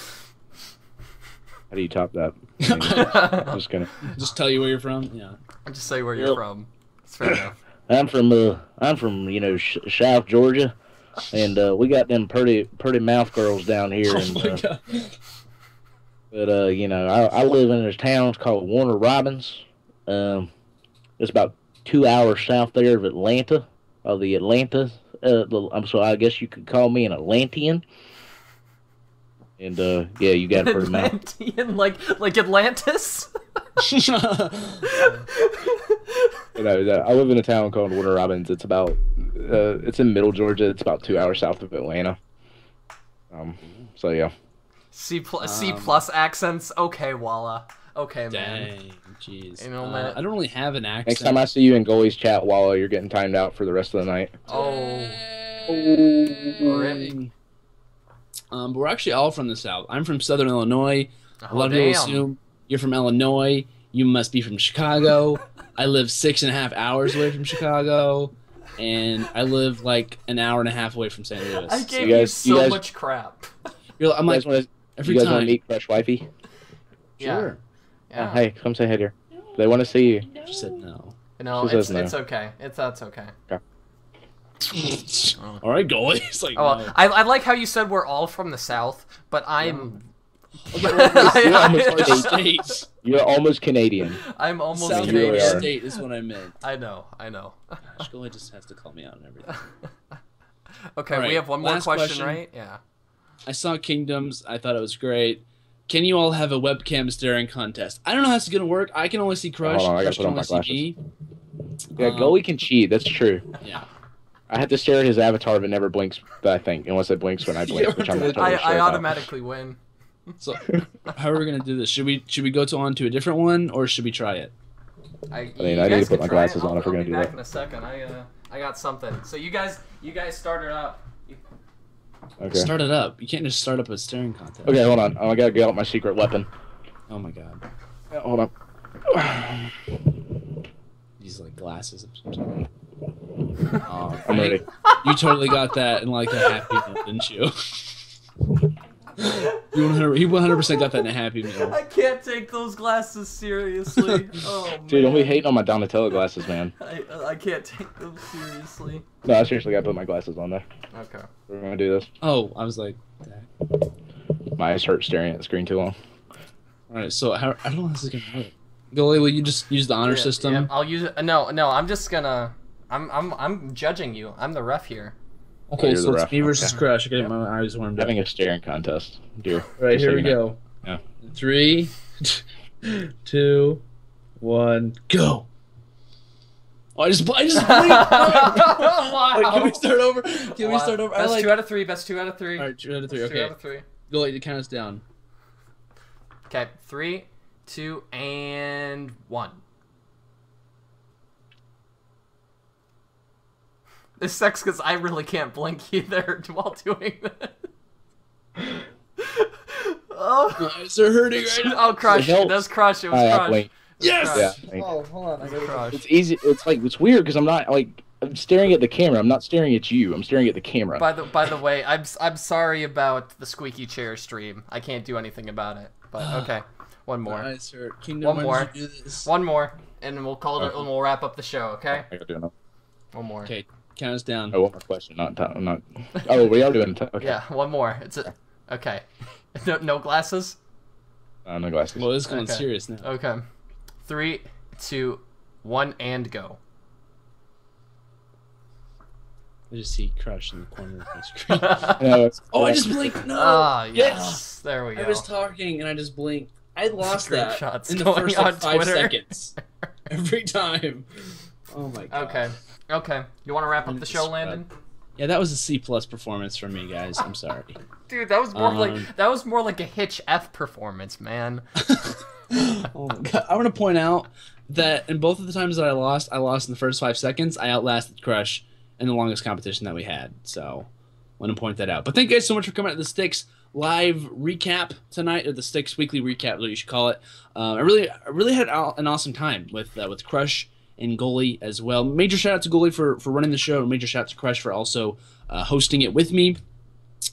do you top that? I'm just gonna tell you where you're from. Yeah. Just say where you're from. It's fair enough. I'm from South Georgia, and we got them pretty mouth girls down here. Oh my God. But I live in this town called Warner Robins. It's about 2 hours south there of Atlanta, of the Atlanta. So I guess you could call me an Atlantean. And yeah, you got it for the mouth. Atlantean, like Atlantis. I live in a town called Warner Robins. It's about it's in Middle Georgia. It's about 2 hours south of Atlanta. So yeah. C plus accents. Okay, Walla. Okay, man. Dang, jeez. I don't really have an accent. Next time I see you in Goalie's chat, Walla, you're getting timed out for the rest of the night. Oh. Rip. but we're actually all from the South. I'm from Southern Illinois. A Oh, lot of people damn. assume you're from Illinois. You must be from Chicago. I live 6.5 hours away from Chicago, and I live like an hour and a half away from St. Louis. I gave You you guys- so you guys- much crap. I'm like, every you guys want time. to meet Crush Wifey? Sure. Yeah. Hey, come say hi to her. They want to see you. She said no. No, She it's says no. it's okay. That's okay. All right, goalie. It's like, Oh, well, no. I like how you said we're all from the South, but I'm. You're almost, States. you're almost Canadian. I'm almost South You really Canadian. are. State is what I meant. I know. Goalie just has to call me out and everything. Okay, All right, we have one more last question, right? Yeah. I saw Kingdoms. I thought it was great. Can you all have a webcam staring contest? I don't know how it's gonna work. I can only see Crush. Hold on, I Crush gotta can put on only my see me. Yeah, goalie can cheat. That's true. Yeah. I have to stare at his avatar, but never blinks. I think, unless it blinks when I blink, Yeah, which I'm not I- totally sure I about. automatically win. So, how are we gonna do this? Should we go on to a different one, or should we try it? I need to put my glasses on if we're gonna do I'll be that. back in a second. I got something. So you guys start it up. Okay. Start it up. You can't just start up a staring contest. Okay, hold on. I gotta get out my secret weapon. Oh my god. Yeah, hold on. These like glasses. Oh, I'm ready. You totally got that in like a happy meal, didn't you? He 100% got that in a happy meal. I can't take those glasses seriously. Oh man. Dude, don't be hating on my Donatello glasses, man. I can't take them seriously. No, I seriously gotta put my glasses on there. Okay. We're gonna do this. Oh, I was like, My eyes hurt staring at the screen too long. all right. So I don't know how this is gonna work. Goalie, will you just use the honor system? Yeah, I'll use it. No, I'm just gonna. I'm judging you. I'm the ref here. Okay, you're the so it's ref. me versus Okay. Crush. Okay, my eyes warmed up. Having a staring contest, dear. All right, Just so here we you know. go. Yeah. 3, 2, 1, go. Oh, I just blinked. Wow. Wait, can we start over? Can we start over? Best I like. 2 out of 3. Best 2 out of 3. All right, 2 out of 3. Best 2 Okay, out of 3. goalie, to count us down. Okay, 3, 2, and 1. This sucks because I really can't blink either while doing this. Oh, My eyes are hurting right now. oh, Crush. It helps. That's Crush. It was I Crush. blink. Yes. Yeah. Oh, hold on. I gotta Crush. It's easy. It's like it's weird because I'm not like I'm staring at the camera. I'm not staring at you. I'm staring at the camera. By the way, I'm sorry about the squeaky chair stream. I can't do anything about it. But okay, one My more, eyes hurt. Kingdom, One when more. did you do this? one more, and we'll call it. Okay. And we'll wrap up the show. Okay, I gotta do another. one more. Okay, count us down. Oh, one more question. Not. Oh, we are doing. Okay. Yeah, one more. It's a. Okay. No glasses. No glasses. Well, this is going Okay. serious now. Okay. 3, 2, 1, and go. I just see Crush in the corner of my screen. No, Oh, I just blinked. No. Ah, yes. Yes. There we go. I was talking and I just blinked. I lost that Screenshots in the going first on like, 5 Twitter. seconds. Every time. Oh my god. Okay. Okay. You want to wrap up I'm the show, Landon? Yeah, that was a C+ performance for me, guys. I'm sorry. Dude, that was more Um, like a Hitch F performance, man. Oh my god. I want to point out that in both of the times that I lost in the first 5 seconds. I outlasted Crush in the longest competition that we had. So, I want to point that out. But thank you guys so much for coming to the STiKS live recap tonight, or the STiKS weekly recap, what you should call it. I really had an awesome time with Crush and Goalie as well. Major shout out to Goalie for running the show, and major shout out to Crush for also hosting it with me.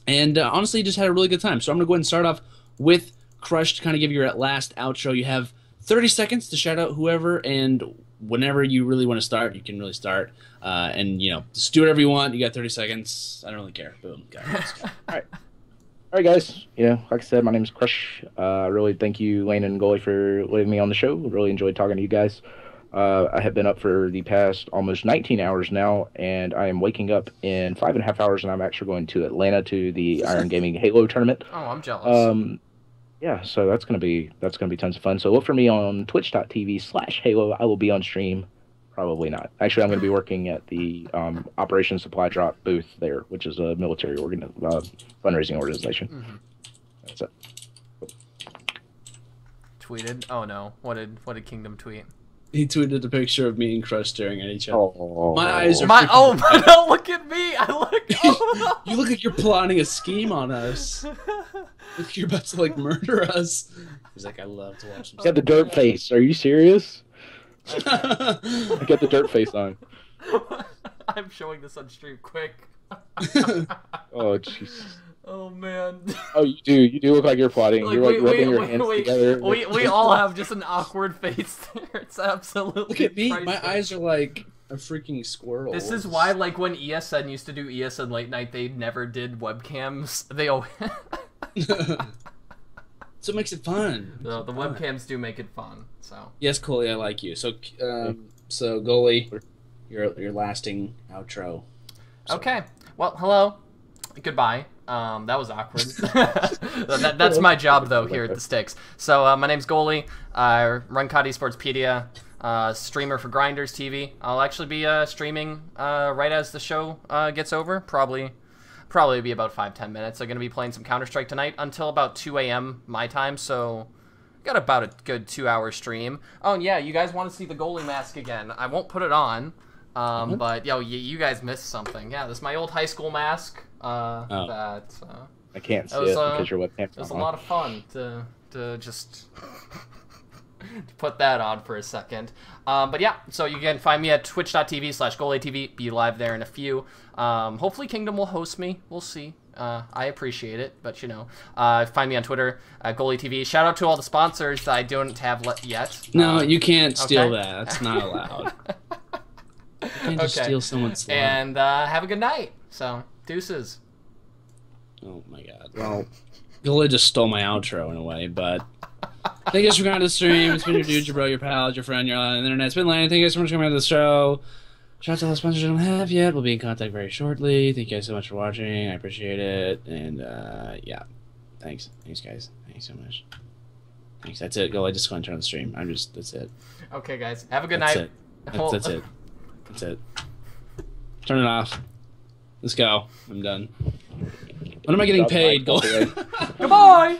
And honestly, just had a really good time. So I'm going to go ahead and start off with Crush to kind of give your last outro. You have 30 seconds to shout out whoever, and whenever you really want to start, you can really start. And, you know, just do whatever you want. You got 30 seconds. I don't really care. Boom. Got it. Let's go. All right, guys. You know, like I said, my name is Crush. Really thank you, Lane and Goalie, for letting me on the show. Really enjoyed talking to you guys. I have been up for the past almost 19 hours now, and I am waking up in 5.5 hours, and I'm actually going to Atlanta to the Iron Gaming Halo tournament. Oh, I'm jealous. Yeah, so that's gonna be tons of fun. So look for me on twitch.tv/Halo. I will be on stream. Probably not. Actually, I'm going to be working at the Operation Supply Drop booth there, which is a military fundraising organization. Mm-hmm. That's it. Tweeted. Oh no. What did Kingdom tweet? He tweeted a picture of me and Crush staring at each other. Oh. My eyes are. No, look at me! You look like you're plotting a scheme on us. Like you're about to like murder us. He's like, I love to watch him. You got the dirt face. Are you serious? I got the dirt face on. I'm showing this on stream quick. Oh jeez. Oh man. Oh, you do. You do look like you're plotting. Like, you're like rubbing your hands together. We all have just an awkward face there. It's absolutely. Look at me. priceless. My eyes are like a freaking squirrel. This is why, like, when ESN used to do ESN late night, they never did webcams. They always. So it makes it fun. The webcams do make it fun. So. Yes, Coley, I like you. So, goalie, your lasting outro. So. Okay. Well, hello. Goodbye. That was awkward. That's my job, though, here at the STiKS. So, my name's Goalie. I run CoD Sportspedia, streamer for Grinders TV. I'll actually be streaming right as the show gets over. Probably be about 5-10 minutes. I'm going to be playing some Counter-Strike tonight until about 2 a.m. my time, so got about a good 2-hour stream. Oh, and yeah, you guys want to see the goalie mask again. I won't put it on, but, yo, you guys missed something. Yeah, this is my old high school mask. I can't see it because your webcam's It was a lot of fun to just to put that on for a second. But yeah, so you can find me at twitch.tv/goalietv. Be live there in a few. Hopefully Kingdom will host me. We'll see. I appreciate it, but you know, find me on Twitter at goalietv. Shout out to all the sponsors that I don't have yet. No, you can't steal that. That's not allowed. You can't just steal someone's slot. And have a good night. So, deuces. Oh my god. Well, Goalie just stole my outro in a way, but thank you guys for coming to the stream. It's been your dude, your bro, your pal, your friend, you're on the internet. It's been Landon. Thank you guys so much for coming to the show. Shout out to all the sponsors I don't have yet. We'll be in contact very shortly. Thank you guys so much for watching. I appreciate it. And yeah. Thanks. Thanks guys. Thanks so much. Thanks. That's it. Goalie, just go and turn on the stream. That's it. Okay guys. Have a good night. That's it. That's it. Turn it off. Let's go. I'm done. When am I getting paid? Goodbye!